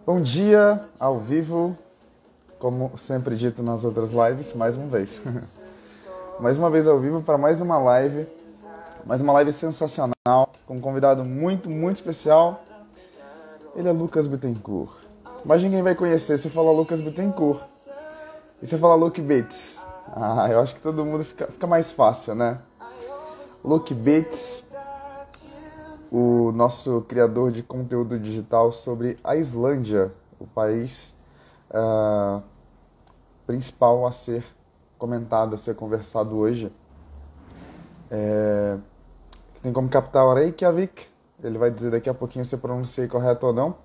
Bom dia, ao vivo, como sempre dito nas outras lives, mais uma vez. Mais uma vez ao vivo para mais uma live sensacional, com um convidado muito especial. Ele é Lucas Bittencourt. Mas ninguém vai conhecer se eu falar Lucas Bittencourt. E se eu falar Luke Bates? Eu acho que todo mundo fica mais fácil, né? Luke Bates, o nosso criador de conteúdo digital sobre a Islândia, o país principal a ser comentado, a ser conversado hoje. Que tem como capital Reykjavik. Ele vai dizer daqui a pouquinho se eu pronunciei correto ou não.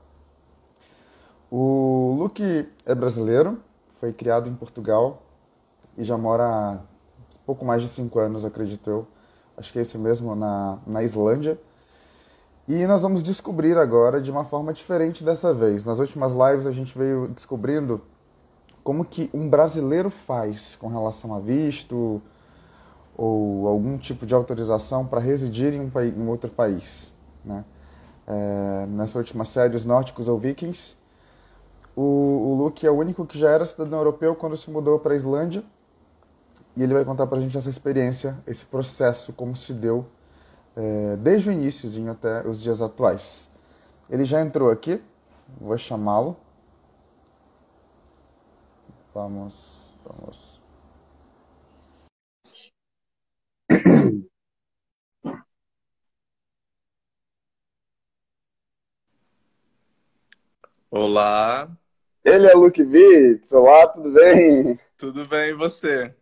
O Luke é brasileiro, foi criado em Portugal e já mora há pouco mais de 5 anos, acredito eu. Acho que é isso mesmo, na Islândia. E nós vamos descobrir agora de uma forma diferente dessa vez. Nas últimas lives a gente veio descobrindo como que um brasileiro faz com relação a visto ou algum tipo de autorização para residir em outro país, né? Nessa última série, Os Nórdicos ou Vikings, o Luke é o único que já era cidadão europeu quando se mudou para a Islândia, e ele vai contar para a gente essa experiência, esse processo, como se deu desde o iníciozinho até os dias atuais. Ele já entrou aqui, vou chamá-lo. Vamos. Olá, Ele é Luke Beats, olá, tudo bem? tudo bem e você?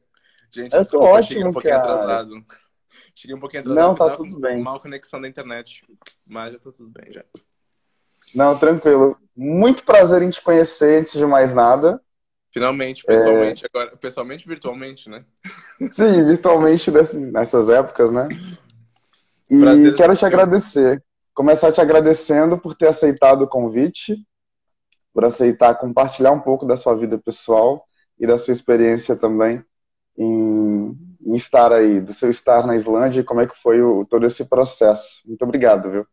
Gente, Eu tô desculpa, cheguei um ótimo, pouquinho cara. atrasado. Cheguei um pouquinho atrasado Não, porque eu tá tava com tudo bem. mal conexão da internet, mas já tá tudo bem já. Não, tranquilo. Muito prazer em te conhecer, antes de mais nada. Finalmente, pessoalmente, agora, pessoalmente, virtualmente, né? Sim, virtualmente nessas épocas, né? E Prazer é quero te todo meu. agradecer. Começar te agradecendo por ter aceitado o convite, por aceitar compartilhar um pouco da sua vida pessoal e da sua experiência também em estar aí, do seu estar na Islândia e como é que foi todo esse processo. Muito obrigado, viu?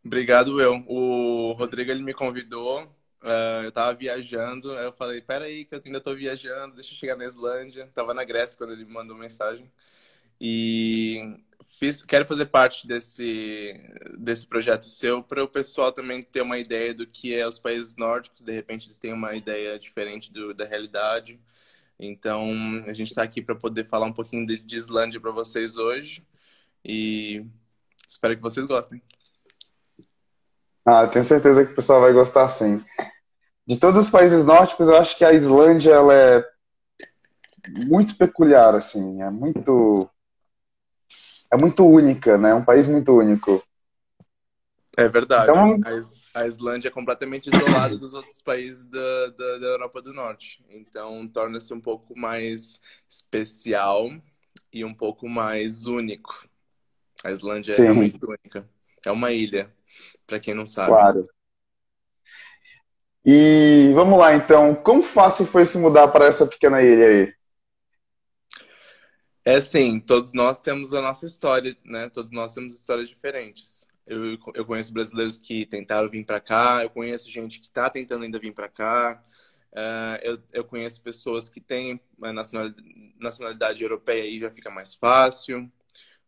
Obrigado, eu. O Rodrigo, ele me convidou, eu tava viajando, aí eu falei, peraí que eu ainda tô viajando, deixa eu chegar na Islândia. Tava na Grécia quando ele me mandou mensagem. E quero fazer parte desse projeto seu para o pessoal também ter uma ideia do que é os países nórdicos. De repente, eles têm uma ideia diferente da realidade. Então, a gente está aqui para poder falar um pouquinho de Islândia para vocês hoje. E espero que vocês gostem. Tenho certeza que o pessoal vai gostar sim. De todos os países nórdicos, eu acho que a Islândia ela é muito peculiar, assim, é muito única, né? É um país muito único. É verdade. Então, A Islândia é completamente isolada dos outros países da Europa do Norte. Então, torna-se um pouco mais especial e um pouco mais único. A Islândia é sim, realmente única. É uma ilha, para quem não sabe. claro. E vamos lá, então, como fácil foi se mudar para essa pequena ilha aí? É assim, todos nós temos a nossa história, né? Todos nós temos histórias diferentes. Eu conheço brasileiros que tentaram vir para cá, eu conheço gente que está tentando ainda vir para cá. Eu conheço pessoas que têm a nacionalidade europeia e já fica mais fácil.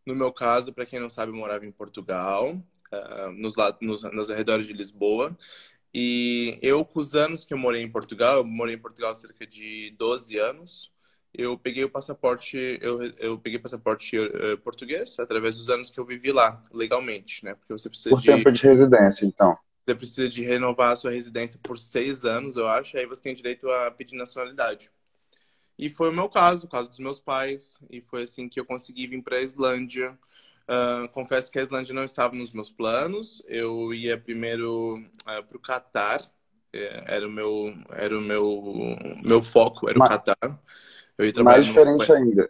No meu caso, para quem não sabe, eu morava em Portugal, nos arredores de Lisboa. E eu, com os anos que eu morei em Portugal, eu morei em Portugal há cerca de 12 anos, eu peguei passaporte português através dos anos que eu vivi lá, legalmente, né? Porque Por tempo de residência, então. você precisa de renovar a sua residência por 6 anos, eu acho, aí você tem direito a pedir nacionalidade. E foi o meu caso, o caso dos meus pais, e foi assim que eu consegui vir para a Islândia. Confesso que a Islândia não estava nos meus planos. Eu ia primeiro para o Catar. Meu foco era o Ma- Catar. Eu ia trabalhar Mais numa diferente companhia, ainda.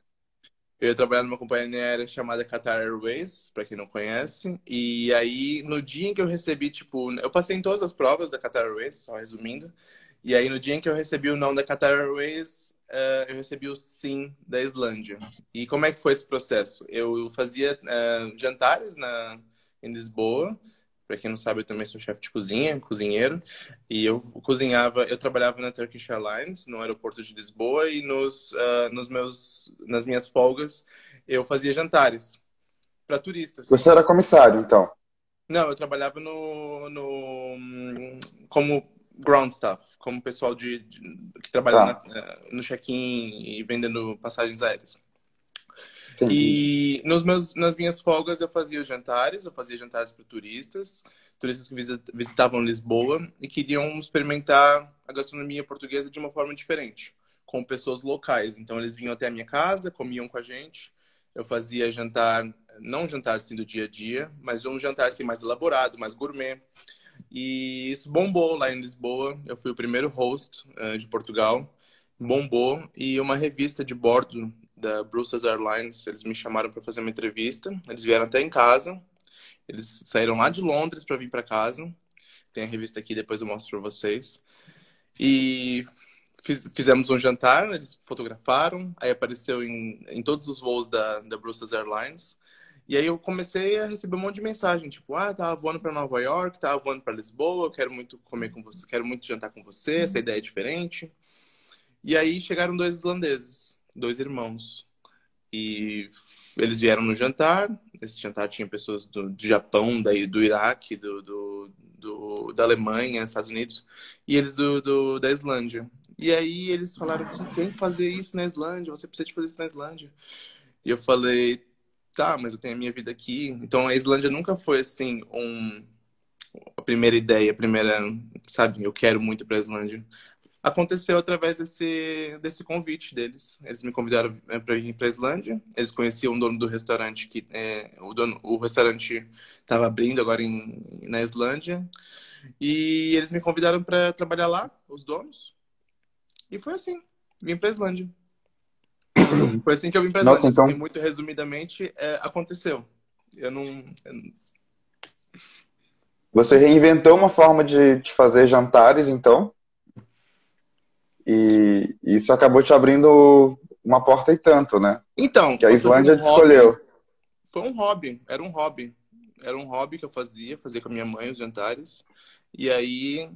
eu ia trabalhar numa companhia aérea chamada Qatar Airways, para quem não conhece. E aí, no dia em que eu recebi, tipo, eu passei em todas as provas da Qatar Airways, só resumindo. E aí, no dia em que eu recebi o não da Qatar Airways, eu recebi o sim da Islândia. E como é que foi esse processo? Eu fazia jantares em Lisboa, Para quem não sabe, eu também sou chefe de cozinha, cozinheiro. E eu cozinhava, eu trabalhava na Turkish Airlines, no aeroporto de Lisboa, e nas minhas folgas eu fazia jantares para turistas. Você era comissário, então. Não, eu trabalhava como ground staff, como pessoal que trabalha Tá, no check-in e vendendo passagens aéreas. entendi. E nas minhas folgas eu fazia jantares para turistas que visitavam Lisboa e queriam experimentar a gastronomia portuguesa de uma forma diferente, com pessoas locais. Então eles vinham até a minha casa, comiam com a gente. Eu fazia jantar, não um jantar assim do dia a dia, mas um jantar assim mais elaborado, mais gourmet. E isso bombou lá em Lisboa. Eu fui o primeiro host de Portugal. Bombou. E uma revista de bordo da Brussels Airlines, eles me chamaram para fazer uma entrevista. Eles vieram até em casa. Eles saíram lá de Londres para vir para casa. Tem a revista aqui, depois eu mostro para vocês. E fizemos um jantar, eles fotografaram. Aí apareceu em todos os voos da Brussels Airlines. E aí eu comecei a receber um monte de mensagem, tipo, tava voando para Nova York, tava voando para Lisboa, quero muito comer com você, quero muito jantar com você, essa ideia é diferente. E aí chegaram dois islandeses, dois irmãos. E eles vieram no jantar. Esse jantar tinha pessoas do Japão, do Iraque, da Alemanha, Estados Unidos, e eles da Islândia. E aí eles falaram, você tem que fazer isso na Islândia, você precisa de fazer isso na Islândia. E eu falei, tá, mas eu tenho a minha vida aqui. Então a Islândia nunca foi assim a primeira ideia, a primeira, sabe, eu quero muito para a Islândia. Aconteceu através desse convite deles. Eles me convidaram para ir para a Islândia. Eles conheciam o dono do restaurante o restaurante estava abrindo agora na Islândia. E eles me convidaram para trabalhar lá, os donos. E foi assim, vim para a Islândia. Foi assim que eu vim para a Nossa, Islândia. Assim, então muito resumidamente, aconteceu. Eu não. você reinventou uma forma de fazer jantares, então, e isso acabou te abrindo uma porta e tanto, né? Então, Que a passou de um Islândia te hobby, escolheu. foi um hobby, era um hobby. Era um hobby que eu fazia com a minha mãe os jantares. E aí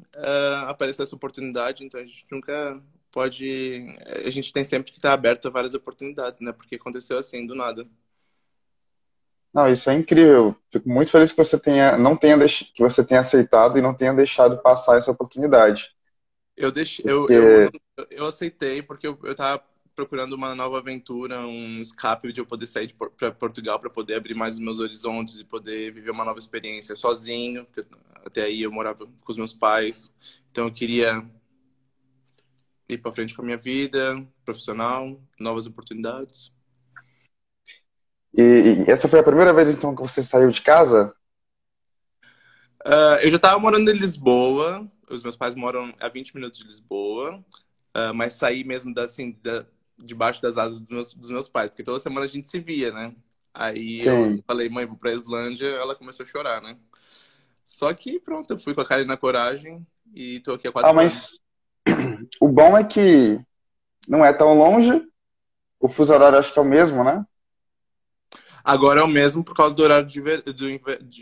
apareceu essa oportunidade, então a gente nunca pode. A gente tem sempre que estar aberto a várias oportunidades, né? Porque aconteceu assim, do nada. Não, isso é incrível. Fico muito feliz que você tenha, não tenha que você tenha aceitado e não tenha deixado passar essa oportunidade. Eu deixei, Porque, eu aceitei porque eu tava procurando uma nova aventura, um escape de eu poder sair para Portugal para poder abrir mais os meus horizontes e poder viver uma nova experiência sozinho, porque até aí eu morava com os meus pais. Então eu queria ir para frente com a minha vida profissional, novas oportunidades. e essa foi a primeira vez então que você saiu de casa? Eu já estava morando em Lisboa, os meus pais moram a 20 minutos de Lisboa, mas saí mesmo debaixo das asas dos meus pais, porque toda semana a gente se via, né? Aí eu Sim. falei, mãe, vou pra Islândia, ela começou a chorar, né? Só que pronto, eu fui com a cara e na coragem e tô aqui há Ah, 4 anos. mas o bom é que não é tão longe, o fuso horário acho que é o mesmo, né? Agora é o mesmo por causa do horário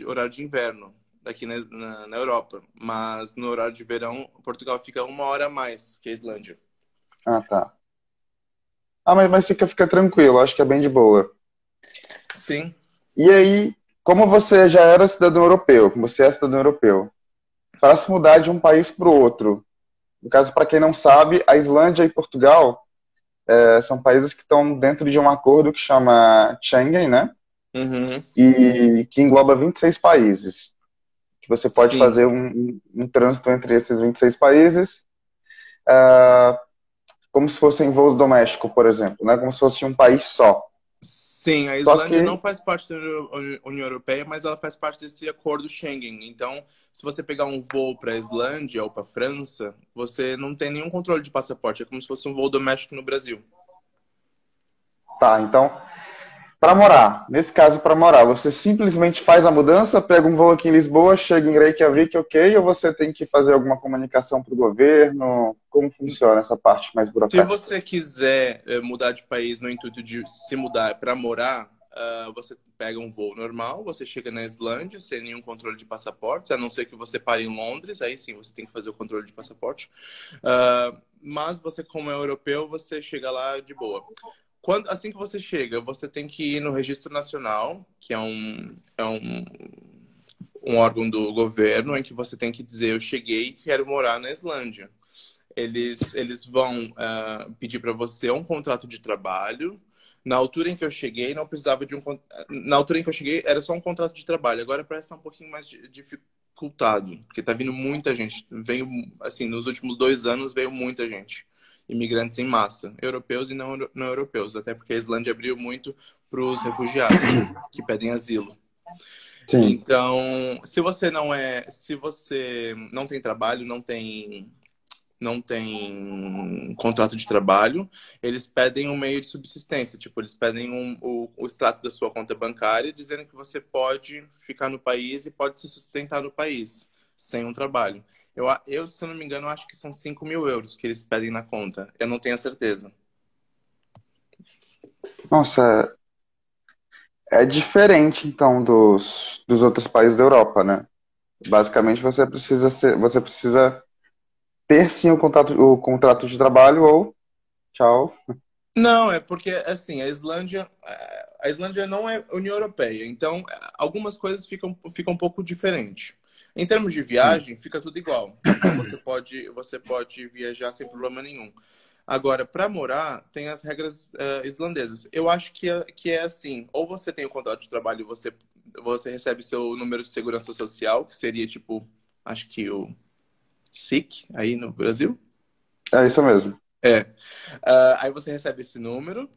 horário de inverno aqui na Europa, mas no horário de verão, Portugal fica 1 hora a mais que a Islândia. Ah, tá. Ah, mas fica tranquilo, acho que é bem de boa. Sim. E aí, como você já era cidadão europeu, como você é cidadão europeu, para se mudar de um país para o outro, no caso, para quem não sabe, a Islândia e Portugal são países que estão dentro de um acordo que chama Schengen, né? Uhum. E que engloba 26 países. Que você pode Sim. fazer um trânsito entre esses 26 países, uh, como se fosse em voo doméstico, por exemplo, né? Como se fosse um país só. Sim, a Só Islândia não que, faz parte da União Europeia, mas ela faz parte desse acordo Schengen. Então, se você pegar um voo para a Islândia ou para a França, você não tem nenhum controle de passaporte. É como se fosse um voo doméstico no Brasil. tá, então, para morar, nesse caso, para morar, você simplesmente faz a mudança, pega um voo aqui em Lisboa, chega em Reykjavik, ok, ou você tem que fazer alguma comunicação para o governo? Como funciona essa parte mais Se burocrática? você quiser mudar de país no intuito de se mudar para morar, você pega um voo normal, você chega na Islândia sem nenhum controle de passaportes, a não ser que você pare em Londres, aí sim você tem que fazer o controle de passaporte. Mas você, como é europeu, você chega lá de boa. Assim que você chega, você tem que ir no Registro Nacional, que é um órgão do governo, em que você tem que dizer: eu cheguei e quero morar na Islândia. Eles vão pedir para você um contrato de trabalho. Na altura em que eu cheguei, não precisava de Na altura em que eu cheguei, era só um contrato de trabalho. Agora parece estar um pouquinho mais dificultado, porque tá vindo muita gente. Veio, assim, nos últimos 2 anos veio muita gente. Imigrantes em massa, europeus e não europeus, até porque a Islândia abriu muito para os refugiados que pedem asilo. Sim. Então, se você não tem trabalho, não tem contrato de trabalho, eles pedem um meio de subsistência. Tipo, eles pedem o extrato da sua conta bancária, dizendo que você pode ficar no país e pode se sustentar no país, sem um trabalho. Se eu não me engano, acho que são 5.000 euros que eles pedem na conta. Eu não tenho a certeza. Nossa, é diferente, então, dos outros países da Europa, né? Basicamente, você precisa ter, sim, o contrato de trabalho ou tchau. Não, é porque, assim, a Islândia não é União Europeia, então algumas coisas ficam um pouco diferentes. Em termos de Sim. viagem, fica tudo igual. Então você pode viajar sem problema nenhum. Agora, para morar, tem as regras islandesas. Eu acho que é assim: ou você tem o contrato de trabalho e você recebe seu número de segurança social, que seria tipo, acho que o SIC aí no Brasil. É isso mesmo. É. Aí você recebe esse número,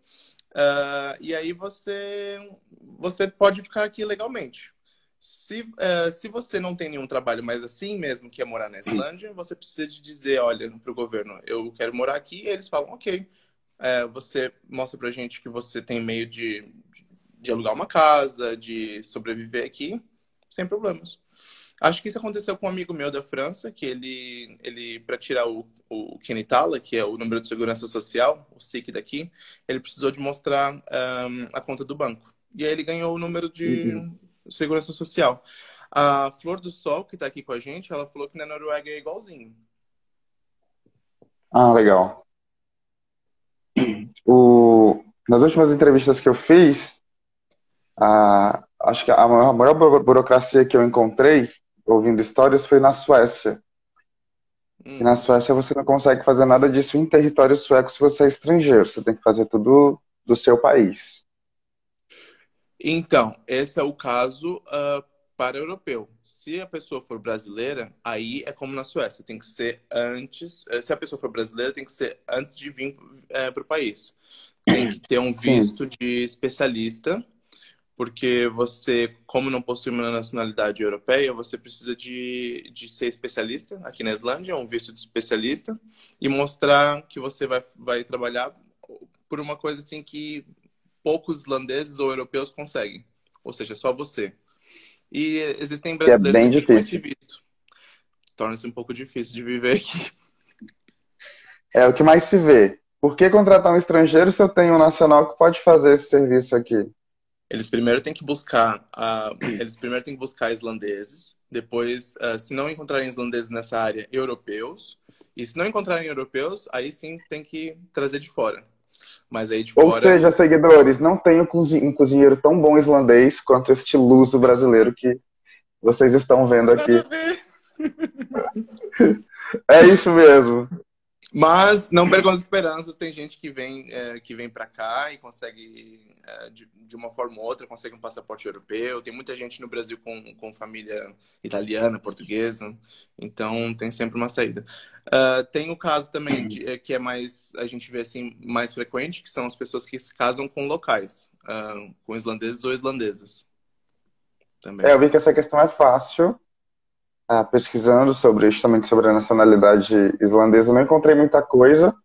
e aí você pode ficar aqui legalmente. Se você não tem nenhum trabalho, mas assim mesmo que é morar na Islândia, você precisa de dizer: olha, para o governo, eu quero morar aqui, e eles falam: ok. Você mostra pra gente que você tem meio de alugar uma casa, de sobreviver aqui, sem problemas. Acho que isso aconteceu com um amigo meu da França, que ele para tirar o Kenitala, que é o número de segurança social, o SIC daqui, ele precisou de mostrar a conta do banco. E aí ele ganhou o número de Uhum. segurança social. A Flor do Sol, que está aqui com a gente, ela falou que na Noruega é igualzinho. Ah, legal. Nas últimas entrevistas que eu fiz, acho que a maior burocracia que eu encontrei, ouvindo histórias, foi na Suécia. E na Hum. Suécia você não consegue fazer nada disso em território sueco se você é estrangeiro. Você tem que fazer tudo do seu país. Então, esse é o caso para europeu. Se a pessoa for brasileira, aí é como na Suécia, tem que ser antes. Se a pessoa for brasileira, tem que ser antes de vir para o país. Tem que ter um Sim, visto de especialista, porque você, como não possui uma nacionalidade europeia, você precisa de ser especialista aqui na Islândia, um visto de especialista, e mostrar que você vai trabalhar por uma coisa assim que poucos islandeses ou europeus conseguem. Ou seja, só você. E existem que é brasileiros bem aqui com esse difícil. visto. Torna-se um pouco difícil de viver aqui. É o que mais se vê. Por que contratar um estrangeiro se eu tenho um nacional que pode fazer esse serviço aqui? Eles primeiro têm que buscar islandeses, depois, se não encontrarem islandeses nessa área, europeus. E se não encontrarem europeus, aí sim tem que trazer de fora. Mas aí de Ou fora, seja, seguidores, não tenho um cozinheiro tão bom islandês quanto este luso brasileiro que vocês estão vendo nada a aqui. ver. É isso mesmo. Mas não percam as esperanças. Tem gente que vem para cá e consegue, de uma forma ou outra, consegue um passaporte europeu. Tem muita gente no Brasil com família italiana, portuguesa. Então tem sempre uma saída. Tem o caso também que é mais, a gente vê assim, mais frequente, que são as pessoas que se casam com locais, com islandeses ou islandesas também. Eu vi que essa questão é fácil. Pesquisando justamente sobre a nacionalidade islandesa, não encontrei muita coisa,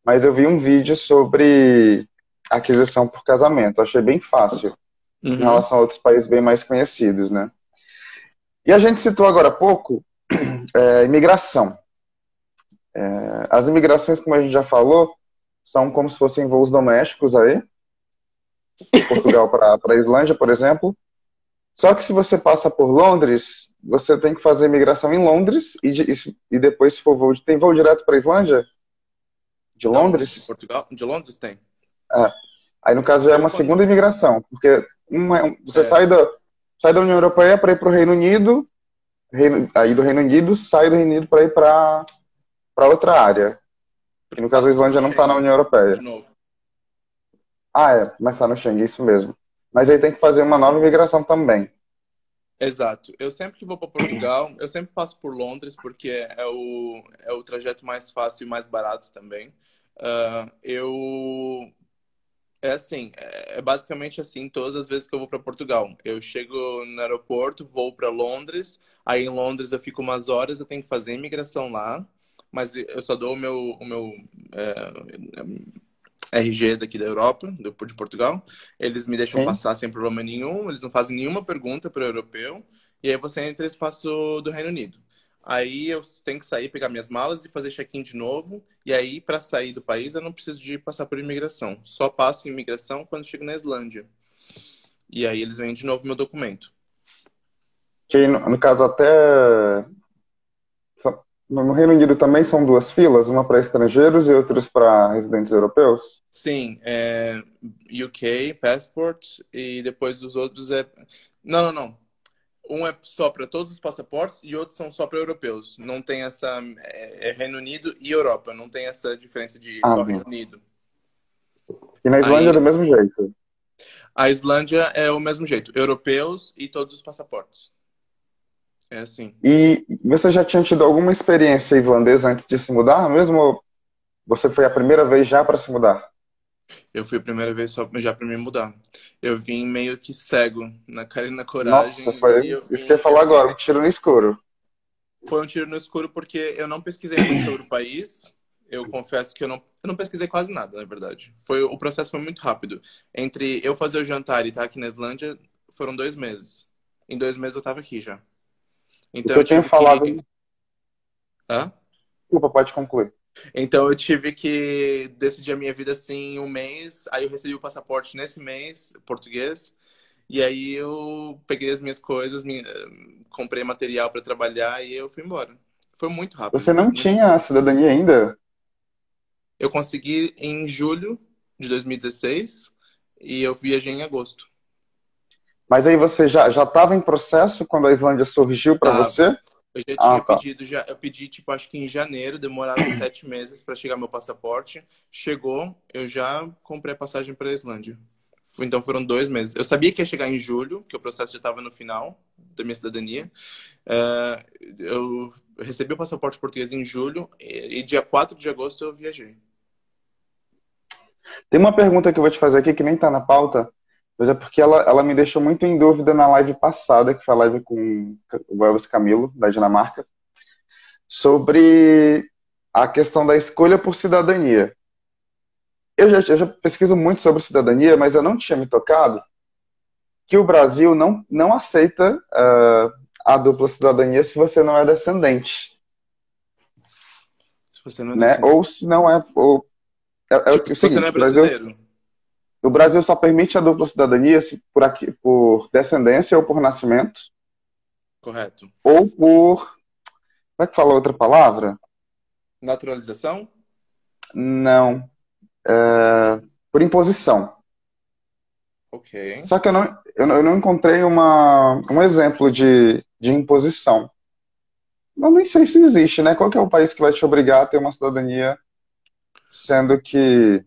mas eu vi um vídeo sobre aquisição por casamento. Achei bem fácil em Uhum. relação a outros países bem mais conhecidos, né? E a gente citou agora há pouco imigração. As imigrações, como a gente já falou, são como se fossem voos domésticos aí. de Portugal para a Islândia, por exemplo. Só que se você passa por Londres, você tem que fazer imigração em Londres e depois, se for voo, tem voo direto para a Islândia, de Da onde? De Londres. Portugal? De Londres tem. É. Aí, no caso, já é Eu uma segunda quando. imigração, porque você É, sai da União Europeia para ir para o Reino Unido, aí do Reino Unido, sai do Reino Unido para ir para outra área. E no caso, a pro Islândia não está na Schengen, União de Europeia. novo. Ah, é, mas está no Schengen, isso mesmo. Mas aí tem que fazer uma nova imigração também. Exato. Eu sempre que vou para Portugal, eu sempre passo por Londres, porque é o trajeto mais fácil e mais barato também. Eu É assim, é basicamente assim todas as vezes que eu vou para Portugal. Eu chego no aeroporto, vou para Londres, aí em Londres eu fico umas horas, eu tenho que fazer imigração lá, mas eu só dou o meu RG daqui da Europa, de Portugal. Eles me deixam Sim. passar sem problema nenhum, eles não fazem nenhuma pergunta para o europeu, e aí você entra no espaço do Reino Unido. Aí eu tenho que sair, pegar minhas malas e fazer check-in de novo. E aí, para sair do país, eu não preciso de passar por imigração. Só passo em imigração quando chego na Islândia. E aí eles veem de novo meu documento. Que no caso até no Reino Unido também são duas filas, uma para estrangeiros e outras para residentes europeus. Sim, é UK, passport, e depois os outros é. Não, não, não. Um é só para todos os passaportes e outros são só para europeus. Não tem essa. É Reino Unido e Europa. Não tem essa diferença de Ah, só Reino bom. Unido. E na Islândia é Aí do mesmo jeito. a Islândia é o mesmo jeito. Europeus e todos os passaportes. É assim. E você já tinha tido alguma experiência islandesa antes de se mudar? Mesmo ou você foi a primeira vez já para se mudar? Eu fui a primeira vez só já para me mudar. Eu vim meio que cego, na cara e na Nossa, coragem, foi e eu isso que eu vim. ia falar agora, um tiro no escuro. Foi um tiro no escuro porque eu não pesquisei muito sobre o país. Eu confesso que eu não pesquisei quase nada, na verdade. O processo foi muito rápido. Entre eu fazer o jantar e estar aqui na Islândia, foram 2 meses. Em 2 meses eu estava aqui já. O Então que eu eu tenho tive falado. que. Hã? Desculpa, pode concluir. Então eu tive que decidir a minha vida assim em um mês. Aí eu recebi o passaporte nesse mês, português. E aí eu peguei as minhas coisas, comprei material para trabalhar e eu fui embora. Foi muito Você rápido. não tinha a cidadania ainda, Eu consegui em julho de 2016 e eu viajei em agosto. mas aí você já estava em processo quando a Islândia surgiu para Tava. você? Eu já Ah, tinha tá. pedido, eu pedi, tipo, acho que em janeiro, demoraram 7 meses para chegar meu passaporte. Chegou, eu já comprei a passagem para a Islândia. Então foram 2 meses. Eu sabia que ia chegar em julho, que o processo já estava no final da minha cidadania. Eu recebi o passaporte português em julho e dia 4 de agosto eu viajei. Tem uma pergunta que eu vou te fazer aqui que nem está na pauta, mas é porque ela me deixou muito em dúvida na live passada, que foi a live com o Elvis Camilo, da Dinamarca, sobre a questão da escolha por cidadania. Eu já pesquiso muito sobre cidadania, mas eu não tinha me tocado que o Brasil não aceita a dupla cidadania se você não é descendente, Se você não é né? descendente. Ou se não é, é Tipo, o se você não seguinte, é brasileiro, o Brasil só permite a dupla cidadania se por descendência ou por nascimento, correto. ou por, como é que fala a outra palavra? Naturalização? Não, por imposição. Ok. Só que eu não encontrei um exemplo de imposição. Eu nem sei se existe, né? Qual que é o país que vai te obrigar a ter uma cidadania, sendo que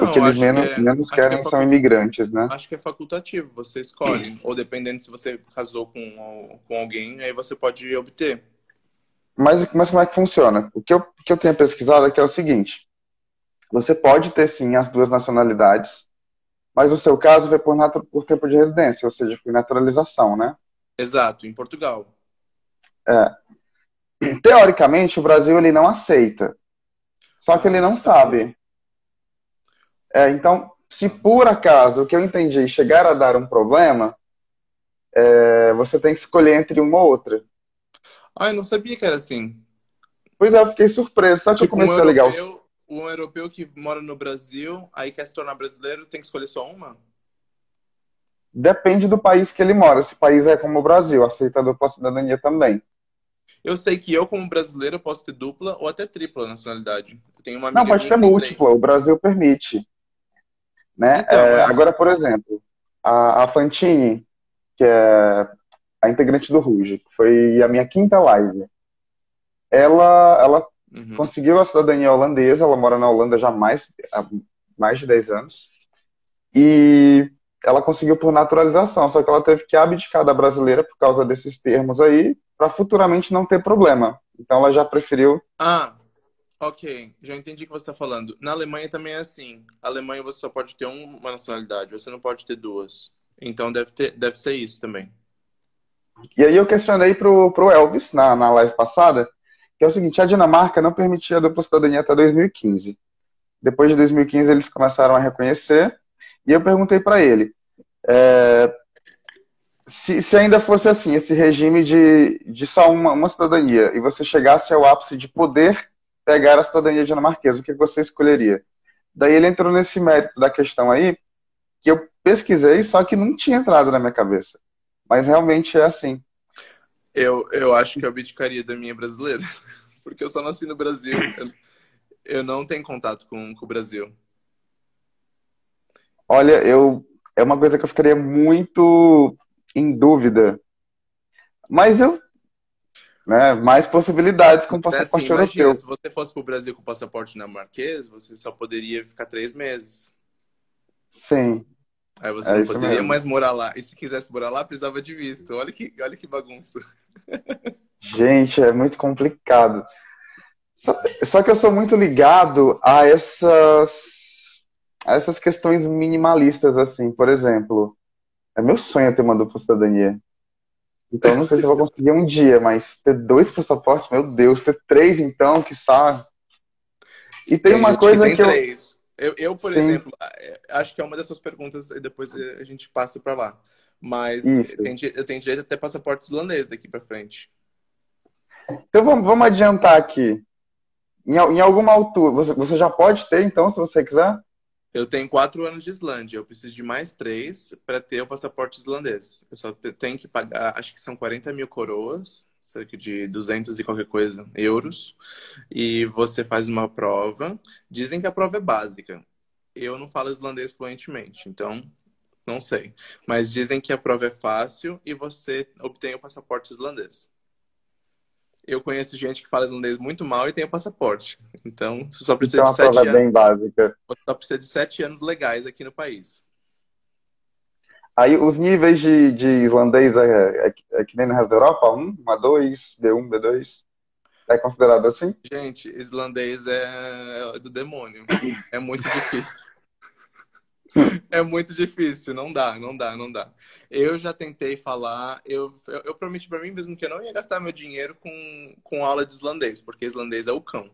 o que Não, eles menos querem são imigrantes, né? acho que é facultativo, você escolhe. Ou dependendo se você casou com alguém, aí você pode obter. Mas como é que funciona? O que eu tenho pesquisado é que é o seguinte: você pode ter sim as duas nacionalidades, mas no seu caso foi por tempo de residência, ou seja, foi naturalização, né? Exato, em Portugal. É. Teoricamente, o Brasil ele não aceita, só que Ah, ele não não sabia. sabe. Então, se por acaso o que eu entendi chegar a dar um problema, você tem que escolher entre uma ou outra. Ah, eu não sabia que era assim. Pois é, eu fiquei surpreso. Só que eu Tipo, um comecei a ligar os. europeu. um europeu que mora no Brasil, aí quer se tornar brasileiro, tem que escolher só uma? Depende do país que ele mora. Se o país é como o Brasil, aceita a dupla cidadania também. Eu sei que eu, como brasileiro, posso ter dupla ou até tripla nacionalidade. Eu tenho uma Não, amiga pode minha ter que tem múltipla, três. o Brasil permite, né? Então, Agora, por exemplo, a Fantine, que é a integrante do Ruge, que foi a minha quinta live, ela uhum. conseguiu a cidadania holandesa, ela mora na Holanda já há mais de 10 anos, e ela conseguiu por naturalização, só que ela teve que abdicar da brasileira por causa desses termos aí, para futuramente não ter problema. Então ela já preferiu. Ah, ok. Já entendi o que você está falando. Na Alemanha também é assim. Na Alemanha você só pode ter uma nacionalidade, você não pode ter duas. Então deve ser isso também. E aí eu questionei pro Elvis na live passada, que é o seguinte: a Dinamarca não permitia a dupla cidadania até 2015. Depois de 2015 eles começaram a reconhecer, e eu perguntei para ele se ainda fosse assim, esse regime de só uma cidadania, e você chegasse ao ápice de poder pegar a cidadania dinamarquesa, o que você escolheria? Daí ele entrou nesse mérito da questão aí, que eu pesquisei, só que não tinha entrado na minha cabeça. Mas realmente é assim. Eu acho que eu abdicaria da minha brasileira. Porque eu só nasci no Brasil. Eu não tenho contato com o Brasil. Olha, é uma coisa que eu ficaria muito em dúvida. Mas eu, né, mais possibilidades com o É assim, passaporte imagina, europeu. se você fosse pro Brasil com passaporte dinamarquês, você só poderia ficar 3 meses. Sim, Aí você é não isso poderia mesmo. mais morar lá. E se quisesse morar lá, precisava de visto. Olha que bagunça. Gente, é muito complicado. Só que eu sou muito ligado a essas questões minimalistas, assim. Por exemplo, é meu sonho ter uma dupla cidadania. Então, eu não sei se eu vou conseguir um dia, mas ter dois passaportes, meu Deus, ter três, então, quiçá. E tem Tem uma gente que coisa tem que eu. três. Por Sim, exemplo, acho que é uma das suas perguntas e depois a gente passa para lá. Mas isso. eu tenho direito a ter passaporte islandês daqui para frente. Então, vamos adiantar aqui. Em alguma altura, você já pode ter, então, se você quiser? Eu tenho 4 anos de Islândia. Eu preciso de mais 3 para ter o passaporte islandês. Eu só tenho que pagar, acho que são 40 mil coroas, cerca de 200 e qualquer coisa, euros. E você faz uma prova. Dizem que a prova é básica. Eu não falo islandês fluentemente, então não sei. Mas dizem que a prova é fácil e você obtém o passaporte islandês. Eu conheço gente que fala islandês muito mal e tem o passaporte. Então, você só precisa Então, de a prova é sete anos, bem básica. você só precisa de 7 anos legais aqui no país. Aí, os níveis de islandês é que nem no resto da Europa? Um a 2 B1, B2. É considerado assim? Gente, islandês é do demônio. É muito difícil. É muito difícil. Não dá, não dá, não dá. Eu já tentei falar, eu prometi pra mim mesmo que eu não ia gastar meu dinheiro com aula de islandês, porque islandês é o cão.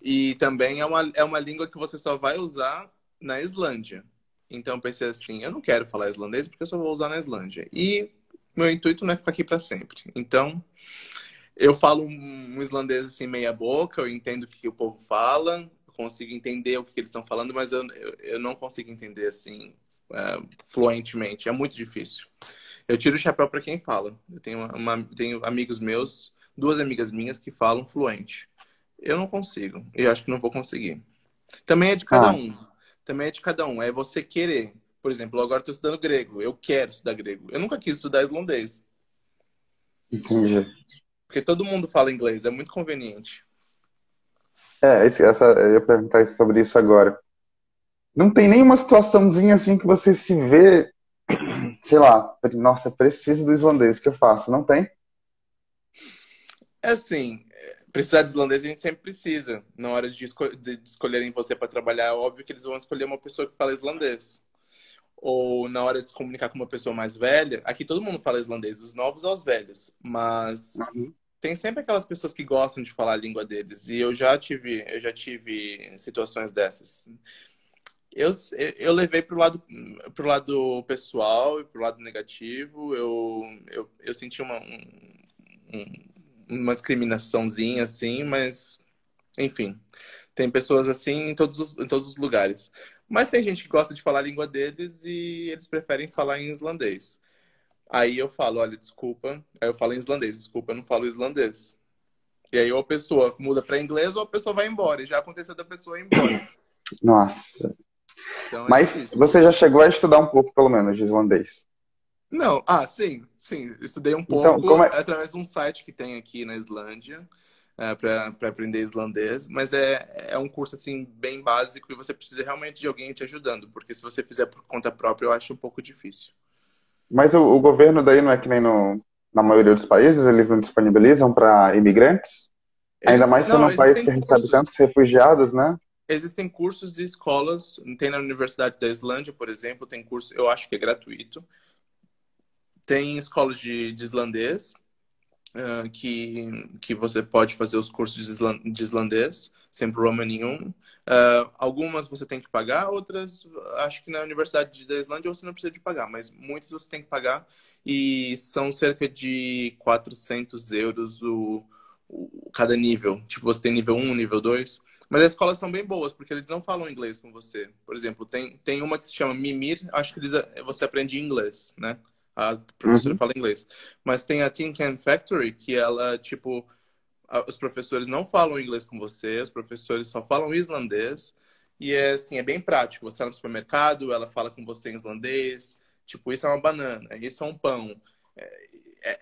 E também é uma língua que você só vai usar na Islândia. Então eu pensei assim, eu não quero falar islandês porque eu só vou usar na Islândia. E meu intuito não é ficar aqui para sempre. Então, eu falo um islandês assim meia boca, eu entendo o que o povo fala, eu consigo entender o que eles estão falando, mas eu não consigo entender assim fluentemente. É muito difícil. Eu tiro o chapéu para quem fala. Eu tenho, tenho amigos meus, duas amigas minhas que falam fluente. Eu não consigo. Eu acho que não vou conseguir. Também é de cada Ah, um. Também é de cada um. É você querer. Por exemplo, agora estou estudando grego. Eu quero estudar grego. Eu nunca quis estudar islandês. entendi. Porque todo mundo fala inglês. É muito conveniente. Eu ia perguntar sobre isso agora. Não tem nenhuma situaçãozinha assim que você se vê, sei lá, nossa, preciso do islandês, o que eu faço? Não tem? É assim, precisar de islandês a gente sempre precisa. Na hora de escolherem você para trabalhar, é óbvio que eles vão escolher uma pessoa que fala islandês. Ou na hora de se comunicar com uma pessoa mais velha, aqui todo mundo fala islandês, os novos aos velhos, mas Uhum. tem sempre aquelas pessoas que gostam de falar a língua deles, e eu já tive situações dessas. Eu, eu levei pro lado pessoal e pro lado negativo. Eu senti uma discriminaçãozinha assim, mas enfim, Tem pessoas assim em todos os lugares. Mas tem gente que gosta de falar a língua deles e eles preferem falar em islandês. Aí eu falo, olha, desculpa. Aí eu falo em islandês, desculpa, eu não falo islandês. E aí ou a pessoa muda para inglês ou a pessoa vai embora. E já aconteceu da pessoa ir embora. Nossa. Então é Mas difícil. você já chegou a estudar um pouco, pelo menos, de islandês. Não, sim, sim. Estudei um Então, pouco como é. através de um site que tem aqui na Islândia, para aprender islandês, mas é um curso assim bem básico e você precisa realmente de alguém te ajudando, porque se você fizer por conta própria, eu acho um pouco difícil. Mas o governo daí não é que nem no, na maioria dos países, eles não disponibilizam para imigrantes? Ainda mais sendo Não, um país que recebe tantos refugiados, né? existem cursos e escolas, tem na Universidade da Islândia, por exemplo, tem curso, eu acho que é gratuito. Tem escolas de islandês, que você pode fazer os cursos de islandês, sem problema nenhum. Algumas você tem que pagar, outras, acho que na Universidade da Islândia você não precisa de pagar, mas muitas você tem que pagar e são cerca de 400 euros cada nível. Tipo, você tem nível um, nível 2. Mas as escolas são bem boas, porque eles não falam inglês com você. Por exemplo, tem uma que se chama Mimir, acho que você aprende inglês, né? A professora Uhum. fala inglês. Mas tem a Tin Can Factory, que ela, tipo, os professores não falam inglês com você, os professores só falam islandês. E é assim, é bem prático. Você está no supermercado, ela fala com você em islandês. Tipo, isso é uma banana, isso é um pão.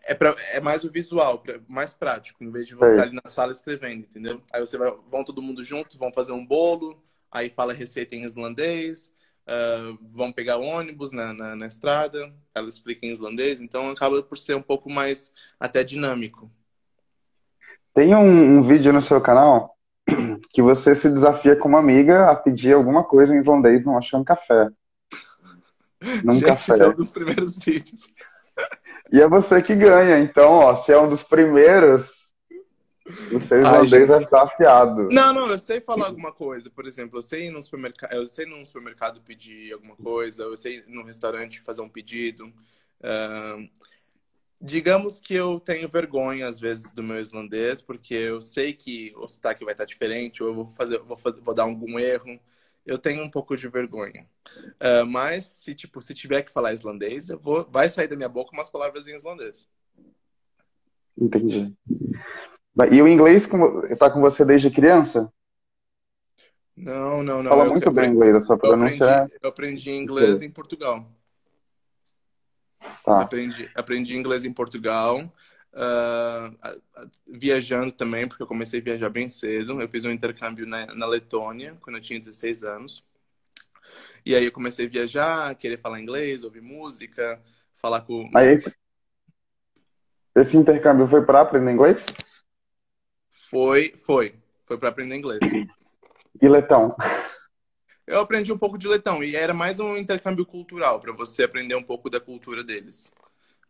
É mais o visual, mais prático, em vez de você estar Sei. ali na sala escrevendo, entendeu? Aí vão todo mundo junto, vão fazer um bolo, aí fala receita em islandês, vão pegar ônibus na estrada, ela explica em islandês, então acaba por ser um pouco mais até dinâmico. Tem um vídeo no seu canal que você se desafia com uma amiga a pedir alguma coisa em islandês não achando café, num Gente, esse é um café. dos primeiros vídeos. E é você que ganha. Então, ó, se é um dos primeiros, o seu Ai, islandês vai gente. estar afiado. Não, eu sei falar alguma coisa. Por exemplo, eu sei num supermercado pedir alguma coisa, eu sei num restaurante fazer um pedido. Ah, digamos que eu tenho vergonha, às vezes, do meu islandês, porque eu sei que o sotaque vai estar diferente, ou eu vou dar algum erro. Eu tenho um pouco de vergonha. Mas, se tiver que falar islandês, vai sair da minha boca umas palavras em islandês. Entendi. E o inglês está com você desde criança? Não. Fala muito bem inglês, a sua pronúncia é Eu aprendi inglês perfeita. em Portugal. Tá. Aprendi inglês em Portugal, viajando também, porque eu comecei a viajar bem cedo. Eu fiz um intercâmbio na Letônia, quando eu tinha 16 anos. E aí eu comecei a viajar, querer falar inglês, ouvir música, falar com... Mas esse intercâmbio foi para aprender inglês? Foi para aprender inglês. E letão? Eu aprendi um pouco de letão e era mais um intercâmbio cultural, para você aprender um pouco da cultura deles.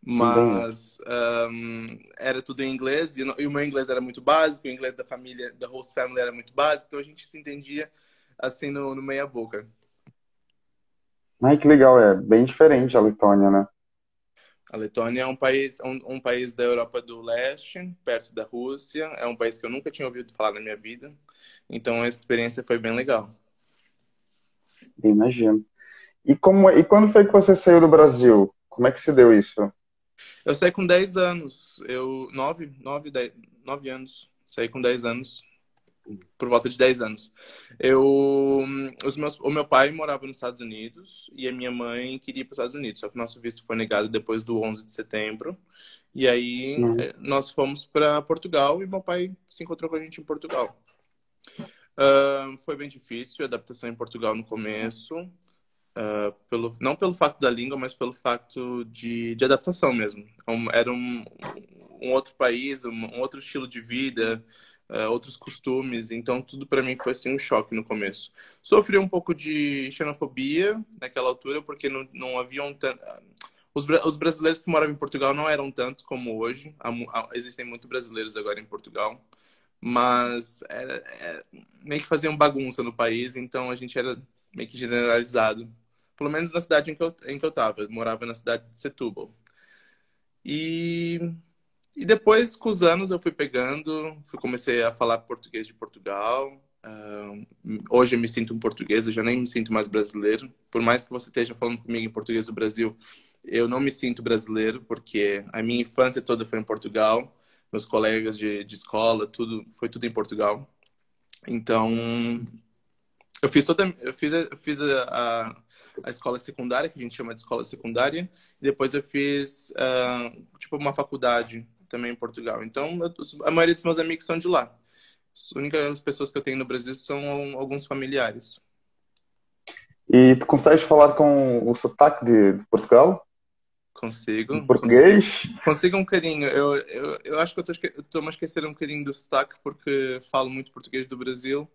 Entendi. Mas era tudo em inglês e o meu inglês era muito básico, o inglês da família, da host family era muito básico, então a gente se entendia assim no meia boca. Ai, que legal, é bem diferente a Letônia, né? A Letônia é um país da Europa do Leste, perto da Rússia, é um país que eu nunca tinha ouvido falar na minha vida, então a experiência foi bem legal. Imagino. E quando foi que você saiu do Brasil? Como é que se deu isso? Eu saí com 10 anos, 9 anos, saí com 10 anos. Por volta de 10 anos. O meu pai morava nos Estados Unidos e a minha mãe queria ir para os Estados Unidos, só que o nosso visto foi negado depois do 11 de setembro. E aí Hum. nós fomos para Portugal e meu pai se encontrou com a gente em Portugal. Foi bem difícil a adaptação em Portugal no começo, não pelo facto da língua, mas pelo facto de adaptação mesmo. Era um outro país, um outro estilo de vida, outros costumes, então tudo para mim foi assim um choque no começo. Sofri um pouco de xenofobia naquela altura, porque não haviam os brasileiros que moravam em Portugal não eram tantos como hoje. Existem muitos brasileiros agora em Portugal, mas meio que faziam bagunça no país, então a gente era meio que generalizado. Pelo menos na cidade em que eu tava. Eu morava na cidade de Setúbal. E e depois, com os anos, eu fui pegando, comecei a falar português de Portugal. Hoje eu me sinto um português, eu já nem me sinto mais brasileiro. Por mais que você esteja falando comigo em português do Brasil, eu não me sinto brasileiro, porque a minha infância toda foi em Portugal. Meus colegas de escola, foi tudo em Portugal. Então, eu fiz a escola secundária, que a gente chama de escola secundária, e depois eu fiz, tipo, uma faculdade também em Portugal. Então, a maioria dos meus amigos são de lá. As únicas pessoas que eu tenho no Brasil são alguns familiares. E tu consegues falar com o sotaque de Portugal? De Consigo, consigo. português? Consigo um bocadinho. Eu acho que eu estou a esquecer um bocadinho do sotaque porque falo muito português do Brasil,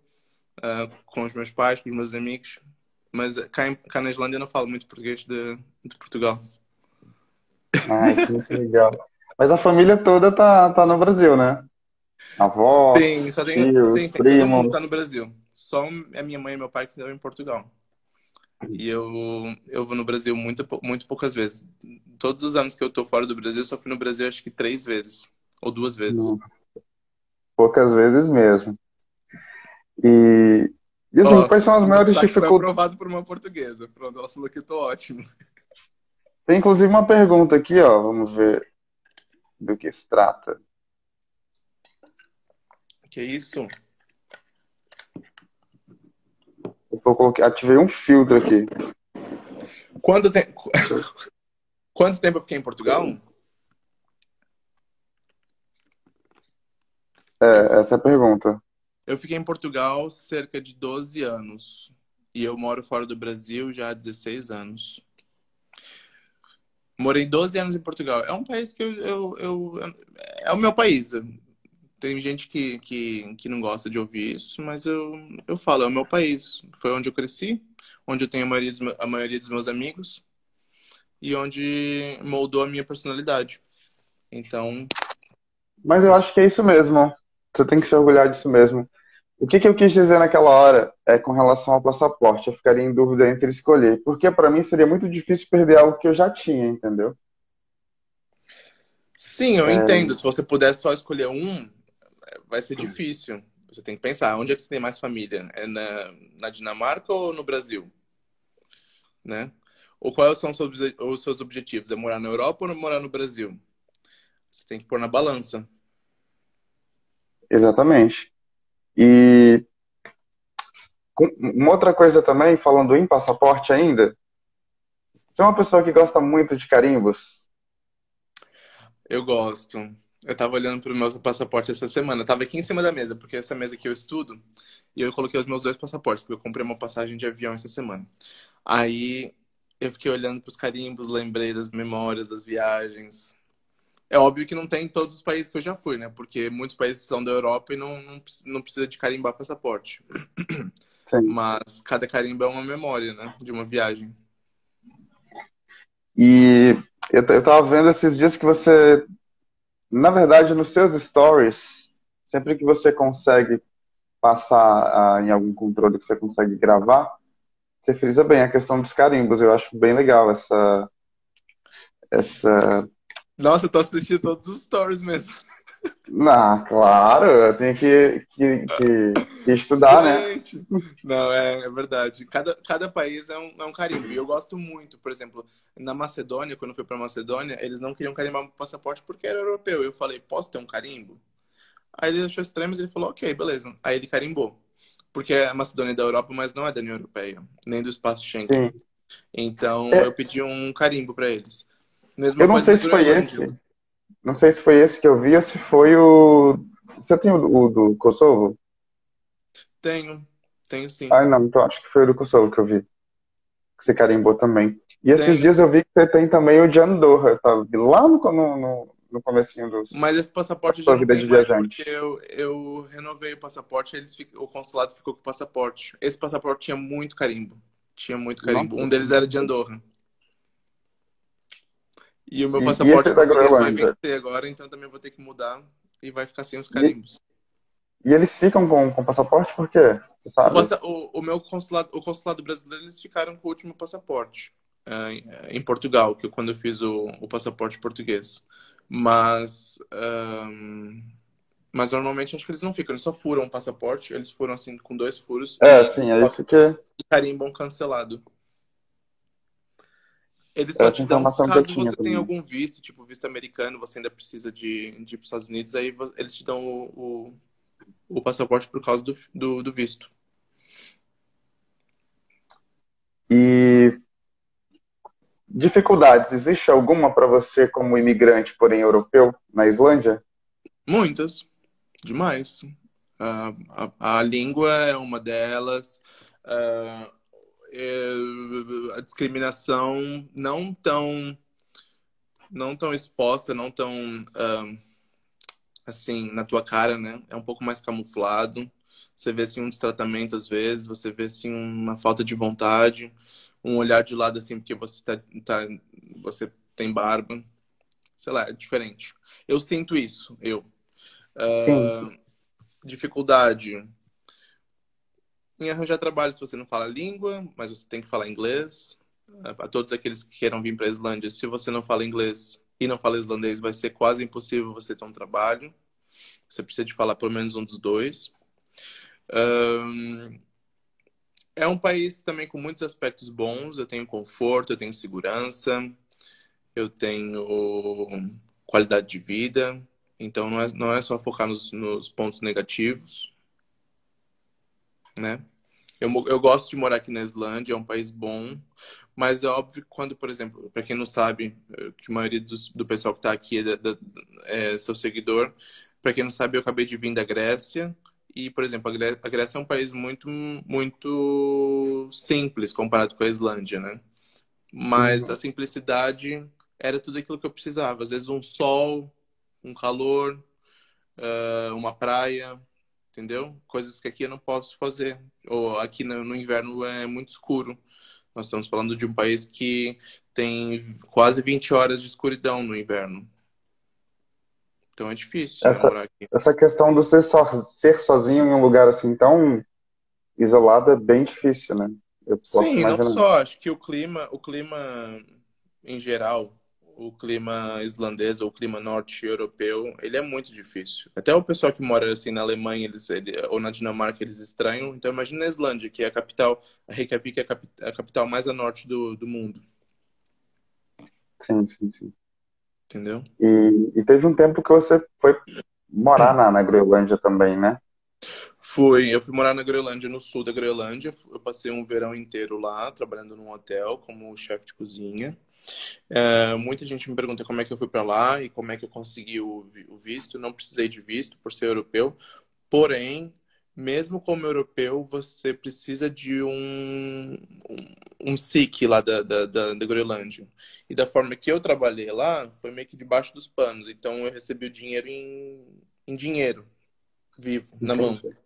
com os meus pais, com os meus amigos. Mas cá na Islândia eu não falo muito português de Portugal. Ai, que muito legal. Mas a família toda tá no Brasil, né? Sim, Avós, só tenho. Sim, tios, sim, todo mundo está primos. no Brasil. Só a minha mãe e meu pai que estão em Portugal. E eu vou no Brasil muito poucas vezes. Todos os anos que eu tô fora do Brasil, eu só fui no Brasil acho que 3 vezes. Ou 2 vezes. Não, poucas vezes mesmo. E, e assim, Ó, quais são as o meu maiores sotaque foi dificuldades? aprovado por uma portuguesa. Pronto, ela falou que eu tô ótimo. Tem inclusive uma pergunta aqui, ó. Vamos ver do que se trata. Que isso? Ativei um filtro aqui. Quanto, te... Quanto tempo eu fiquei em Portugal? Eu, Essa é a pergunta. eu fiquei em Portugal cerca de 12 anos. E eu moro fora do Brasil já há 16 anos. Morei 12 anos em Portugal. É um país que é o meu país. Tem gente que não gosta de ouvir isso, mas eu falo, é o meu país. Foi onde eu cresci, onde eu tenho a maioria dos meus amigos e onde moldou a minha personalidade. Então, Mas eu isso. acho que é isso mesmo. Você tem que se orgulhar disso mesmo. O que eu quis dizer naquela hora é com relação ao passaporte. Eu ficaria em dúvida entre escolher. Porque para mim seria muito difícil perder algo que eu já tinha, entendeu? Sim, eu entendo. Se você puder só escolher um, vai ser difícil. Você tem que pensar, onde é que você tem mais família? É na Dinamarca ou no Brasil? Né? Ou quais são os seus objetivos? É morar na Europa ou morar no Brasil? Você tem que pôr na balança. Exatamente. E uma outra coisa também, falando em passaporte ainda, você é uma pessoa que gosta muito de carimbos? Eu gosto. Eu tava olhando pro meu passaporte essa semana. Eu tava aqui em cima da mesa, porque essa mesa que eu estudo, e eu coloquei os meus dois passaportes, porque eu comprei uma passagem de avião essa semana. Aí eu fiquei olhando pros carimbos, lembrei das memórias, das viagens. É óbvio que não tem em todos os países que eu já fui, né? Porque muitos países são da Europa e não precisa de carimbar passaporte. Sim. Mas cada carimbo é uma memória, né? De uma viagem. E eu tava vendo esses dias que você, na verdade, nos seus stories, sempre que você consegue passar em algum controle que você consegue gravar, você frisa bem a questão dos carimbos. Eu acho bem legal essa... Nossa, eu tô assistindo todos os stories mesmo. Ah, claro, eu tenho que estudar, né? Gente, não, é verdade. Cada país é um carimbo. E eu gosto muito, por exemplo, na Macedônia, quando eu fui pra Macedônia, eles não queriam carimbar meu passaporte porque era europeu. Eu falei, posso ter um carimbo? Aí ele achou estranho, mas ele falou, ok, beleza. Aí ele carimbou. Porque a Macedônia é da Europa, mas não é da União Europeia, nem do espaço Schengen. Sim. Então eu É, pedi um carimbo pra eles. Mesma eu não coisa sei da se foi Groenlândia. esse, não sei se foi esse que eu vi ou se foi o. Você tem o do Kosovo? Tenho, tenho sim. Ai, não, então acho que foi o do Kosovo que eu vi, que você carimbou também. E esses Tenho. dias eu vi que você tem também o de Andorra, tá? Lá no comecinho Mas esse da passaporte eu já sua não vida de tenho mais, porque viajante. eu renovei o passaporte, o consulado ficou com o passaporte. Esse passaporte tinha muito carimbo. Tinha muito carimbo. Nossa Um deles Senhora. era de Andorra. E o meu E esse passaporte da português vai Groenlândia? vencer agora, então também vou ter que mudar e vai ficar sem os E, carimbos. e eles ficam com passaporte por quê? Você sabe? O meu consulado, o consulado brasileiro, eles ficaram com o último passaporte em Portugal, que quando eu fiz o passaporte português. Mas Mas normalmente acho que eles não ficam, eles só furam o passaporte, eles furam assim com 2 furos É, sim, é isso que e carimbam cancelado. Eles só essa te dão informação que eu caso tinha você tenha também. algum visto, tipo visto americano, você ainda precisa de ir para os Estados Unidos, aí eles te dão o passaporte por causa do visto. E dificuldades, existe alguma para você como imigrante, porém europeu, na Islândia? Muitas, demais. A língua é uma delas. Ah, a discriminação não tão exposta, não tão assim na tua cara, né? É um pouco mais camuflado. Você vê assim um destratamento às vezes, você vê assim uma falta de vontade, um olhar de lado assim porque você tem barba, sei lá, é diferente. Eu sinto isso, eu. Sim. Dificuldade em arranjar trabalho se você não fala a língua, mas você tem que falar inglês. A todos aqueles que queiram vir para a Islândia, se você não fala inglês e não fala islandês, vai ser quase impossível você ter um trabalho. Você precisa de falar pelo menos um dos dois. É um país também com muitos aspectos bons. Eu tenho conforto, eu tenho segurança, eu tenho qualidade de vida. Então não é só focar nos pontos negativos, né? Eu gosto de morar aqui na Islândia, é um país bom, mas é óbvio que quando, por exemplo, para quem não sabe, que a maioria do pessoal que está aqui é seu seguidor, para quem não sabe, eu acabei de vir da Grécia e, por exemplo, a Grécia é um país muito, muito simples comparado com a Islândia, né? Mas a Uhum. simplicidade era tudo aquilo que eu precisava. Às vezes um sol, um calor, uma praia, entendeu? Coisas que aqui eu não posso fazer. Ou aqui no inverno é muito escuro. Nós estamos falando de um país que tem quase 20 horas de escuridão no inverno. Então é difícil Essa, morar aqui. essa questão do ser sozinho em um lugar assim tão isolado é bem difícil, né? Eu posso Sim, não imaginar. só. Acho que o clima em geral, o clima islandês ou o clima norte-europeu, ele é muito difícil. Até o pessoal que mora assim na Alemanha, ou na Dinamarca, eles estranham. Então imagina a Islândia, que é a capital, a Reykjavik é a capital mais a norte do mundo, Sim, sim, sim. entendeu? E teve um tempo que você foi morar na Groenlândia também, né? Eu fui morar na Groenlândia, no sul da Groenlândia. Eu passei um verão inteiro lá, trabalhando num hotel como chefe de cozinha. Muita gente me pergunta como é que eu fui para lá e como é que eu consegui o visto. Não precisei de visto por ser europeu. Porém, mesmo como europeu, você precisa de um SIC lá da Groenlândia. E da forma que eu trabalhei lá, foi meio que debaixo dos panos. Então, eu recebi o dinheiro em dinheiro, vivo, na mão. Entendi.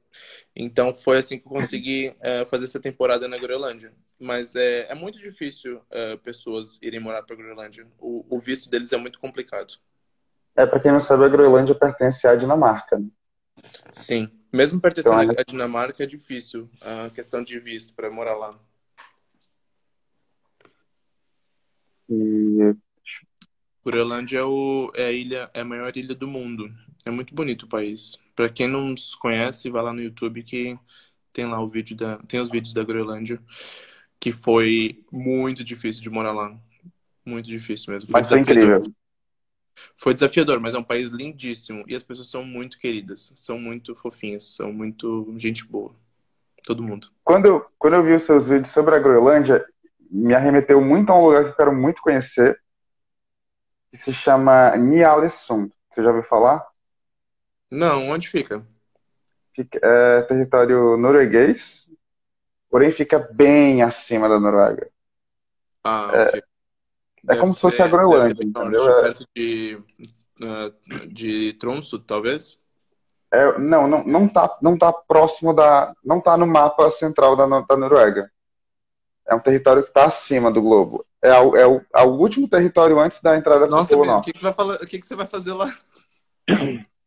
Então foi assim que eu consegui fazer essa temporada na Groenlândia. Mas é muito difícil pessoas irem morar para a Groenlândia. O visto deles é muito complicado. É, para quem não sabe, a Groenlândia pertence à Dinamarca, né? Sim. Mesmo Então, pertencendo à Dinamarca, é difícil a questão de visto para morar lá. e, Groenlândia é a maior ilha do mundo. É muito bonito o país. Para quem não os conhece, vai lá no YouTube que tem lá tem os vídeos da Groenlândia, que foi muito difícil de morar lá. Muito difícil mesmo. Foi mas foi desafiador. incrível. Foi desafiador, mas é um país lindíssimo. E as pessoas são muito queridas, são muito fofinhas, são muito gente boa. Todo mundo. Quando eu vi os seus vídeos sobre a Groenlândia, me arremeteu muito a um lugar que eu quero muito conhecer, que se chama Ny-Ålesund. Você já ouviu falar? Não, onde fica? É território norueguês, porém fica bem acima da Noruega. Ah, ok. É Deve como se fosse a ser, deve ser Groenlândia, bem entendeu? norte, perto de Tromsø, talvez? Não tá próximo não tá no mapa central da Noruega. É um território que está acima do globo. É o último território antes da entrada para o Nossa, Polo menino, o que Norte. que você vai falar, o que que você vai fazer lá?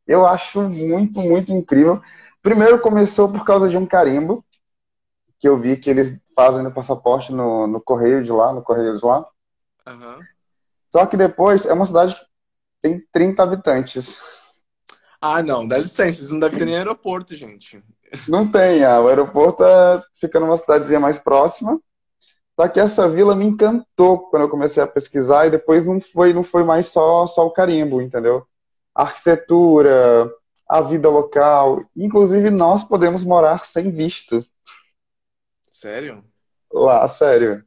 Eu acho muito, muito incrível. Primeiro começou por causa de um carimbo, que eu vi que eles fazem no passaporte no correio de lá, no correio de lá. Aham. Só que depois é uma cidade que tem 30 habitantes. Ah, não, dá licença, isso não deve ter nem aeroporto, gente. Não tem, o aeroporto fica numa cidadezinha mais próxima. Só que essa vila me encantou quando eu comecei a pesquisar e depois não foi mais só o carimbo, entendeu? A arquitetura, a vida local, inclusive nós podemos morar sem visto Sério? lá, sério.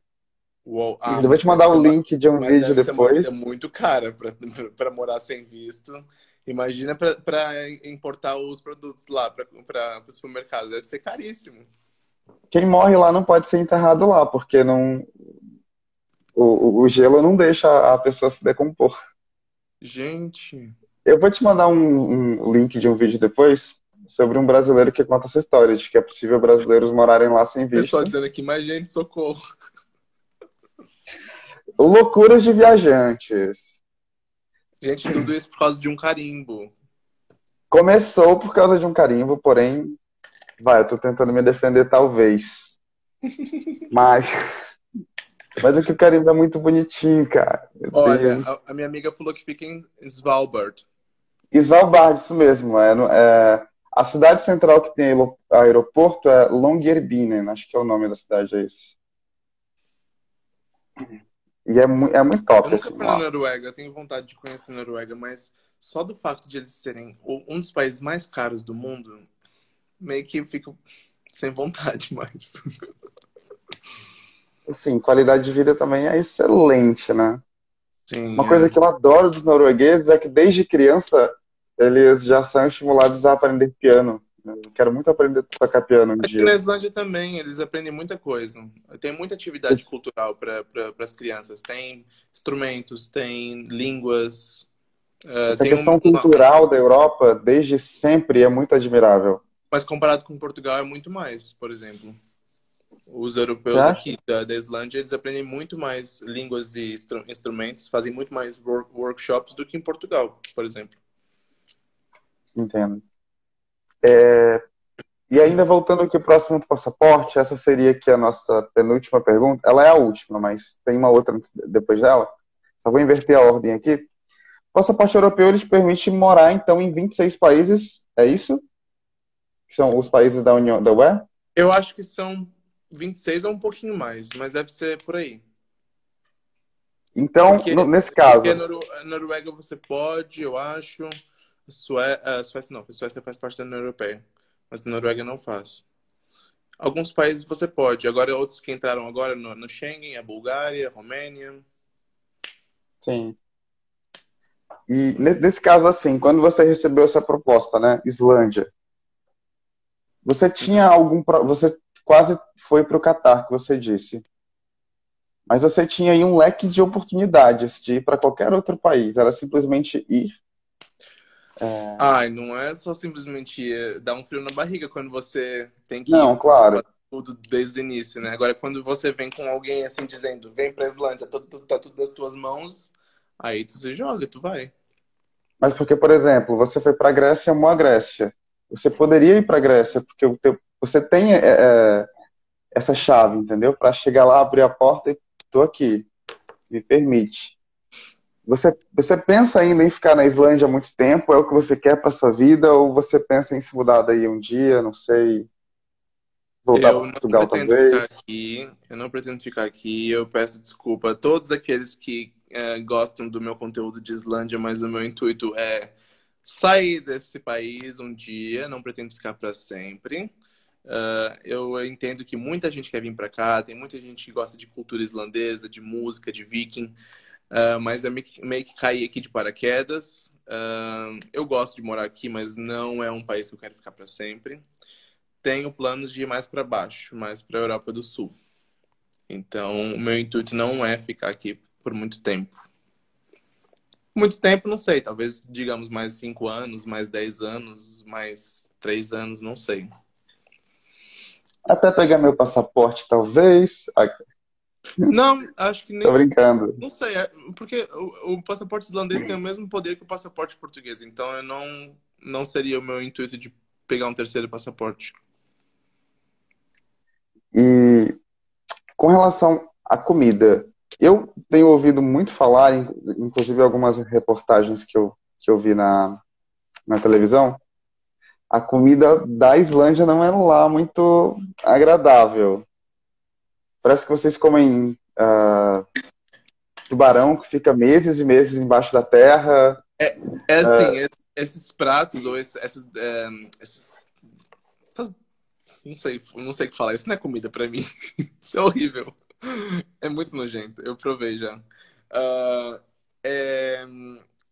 Uou. Ah, Eu vou te mandar o link de um mas vídeo deve ser uma vida depois. muito cara para morar sem visto. Imagina para importar os produtos lá para o supermercado, deve ser caríssimo. Quem morre lá não pode ser enterrado lá, porque não, o gelo não deixa a pessoa se decompor. Gente, Eu vou te mandar um link de um vídeo depois sobre um brasileiro que conta essa história, de que é possível brasileiros morarem lá sem pessoal visto. dizendo aqui, mais gente, socorro. Loucuras de viajantes. Gente, tudo isso por causa de um carimbo. Começou por causa de um carimbo, porém, vai, eu tô tentando me defender talvez. Mas, mas é que o carimbo é muito bonitinho, cara. Meu Olha, Deus. a minha amiga falou que fica em Svalbard. Svalbard, isso mesmo. A cidade central que tem aeroporto é Longyearbyen, acho que é o nome da cidade, é esse. E é muito Eu top, nunca assim, fui na ó. Noruega, eu tenho vontade de conhecer a Noruega, mas só do fato de eles serem um dos países mais caros do mundo, meio que fico sem vontade mais. Assim, qualidade de vida também é excelente, né? Uma Sim, coisa que eu adoro dos noruegueses é que desde criança eles já são estimulados a aprender piano. Eu quero muito aprender a tocar piano um aqui na dia. Islândia também, eles aprendem muita coisa. Tem muita atividade Esse- cultural para as crianças. Tem instrumentos, tem línguas, Essa tem questão cultural da Europa, desde sempre, é muito admirável. mas comparado com Portugal é muito mais, por exemplo. Os Você europeus acha? aqui da Islândia, eles aprendem muito mais línguas e instrumentos, fazem muito mais workshops do que em Portugal, por exemplo. Entendo. E ainda voltando aqui próximo do passaporte, essa seria aqui a nossa penúltima pergunta. Ela é a última, mas tem uma outra depois dela. Só vou inverter a ordem aqui. O passaporte europeu ele te permite morar, então, em 26 países, é isso? Que são os países da União da UE? Eu acho que são 26 ou um pouquinho mais, mas deve ser por aí. Então, Porque, nesse porque caso, A Noruega você pode, eu acho. A Suécia não, a Suécia faz parte da União Europeia, mas a Noruega não faz. Alguns países você pode, agora outros que entraram agora no Schengen, a Bulgária, a Romênia. sim. E nesse caso, assim, quando você recebeu essa proposta, né, Islândia, você tinha você quase foi para o Catar, que você disse, mas você tinha aí um leque de oportunidades de ir para qualquer outro país, era simplesmente ir. Ai, não é só simplesmente dar um frio na barriga quando você tem que Não, claro. fazer tudo desde o início, né? Agora, quando você vem com alguém assim dizendo, vem pra Islândia, tá tudo nas tuas mãos, aí tu se joga, tu vai. Mas porque, por exemplo, você foi para a Grécia, amou a Grécia. Você poderia ir para a Grécia, porque você tem essa chave, entendeu? Para chegar lá, abrir a porta e estou aqui, me permite. Você pensa ainda em ficar na Islândia há muito tempo? É o que você quer para sua vida? Ou você pensa em se mudar daí um dia, não sei, voltar para Eu não Portugal pretendo ficar talvez? aqui, eu não pretendo ficar aqui. Eu peço desculpa a todos aqueles que gostam do meu conteúdo de Islândia, mas o meu intuito é sair desse país um dia, não pretendo ficar para sempre. Eu entendo que muita gente quer vir para cá, tem muita gente que gosta de cultura islandesa, de música, de viking, mas eu meio que caí aqui de paraquedas. Eu gosto de morar aqui, mas não é um país que eu quero ficar para sempre. Tenho planos de ir mais para baixo, mais para a Europa do Sul. Então, o meu intuito não é ficar aqui por muito tempo. Muito tempo, não sei. Talvez, digamos, mais 5 anos, mais 10 anos, mais 3 anos, não sei. Até pegar meu passaporte, talvez. Não, acho que Tô nem. brincando. Não sei, porque o passaporte islandês tem o mesmo poder que o passaporte português. Então, eu não seria o meu intuito de pegar um terceiro passaporte. E com relação à comida, eu tenho ouvido muito falar, inclusive algumas reportagens que eu vi na televisão, a comida da Islândia não é lá muito agradável. Parece que vocês comem tubarão que fica meses e meses embaixo da terra. É assim, esses pratos, ou esses, essas- não sei o que falar, isso não é comida pra mim. Isso é horrível. É muito nojento, eu provei já. Ah, é,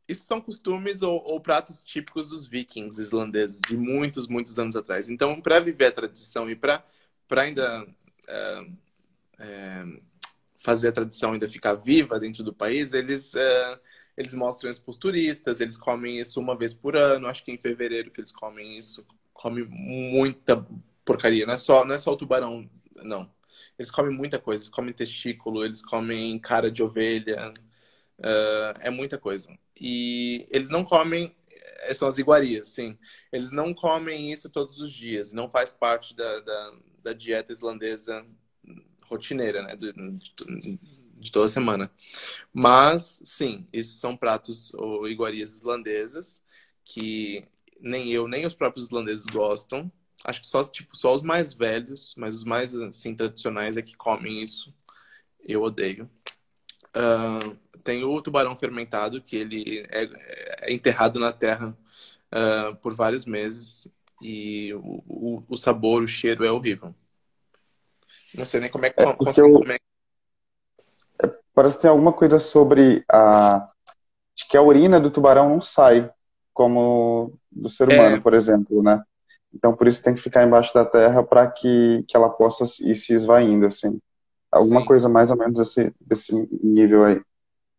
Esses são costumes ou pratos típicos dos vikings islandeses, de muitos, muitos anos atrás. Então, para viver a tradição e para ainda fazer a tradição ainda ficar viva dentro do país, eles mostram isso para os turistas, eles comem isso uma vez por ano, acho que em fevereiro que eles comem isso, comem muita porcaria, não é só o tubarão, não. Eles comem muita coisa, eles comem testículo, eles comem cara de ovelha, é muita coisa. E eles não comem, são as iguarias, sim. Eles não comem isso todos os dias, não faz parte da dieta islandesa rotineira, né? De toda semana. Mas, sim, isso são pratos ou iguarias islandesas que nem eu, nem os próprios islandeses gostam. Acho que só, tipo, só os mais velhos, mas os mais, assim, tradicionais é que comem isso. Eu odeio. Tem o tubarão fermentado, que ele é enterrado na terra por vários meses. E o sabor, o cheiro é horrível. Não sei nem como é que Porque consegue comer. parece que tem alguma coisa sobre acho que a urina do tubarão não sai como do ser humano, É, por exemplo, né? Então por isso tem que ficar embaixo da terra para que ela possa ir se esvaindo, assim. Alguma sim. coisa mais ou menos desse nível aí.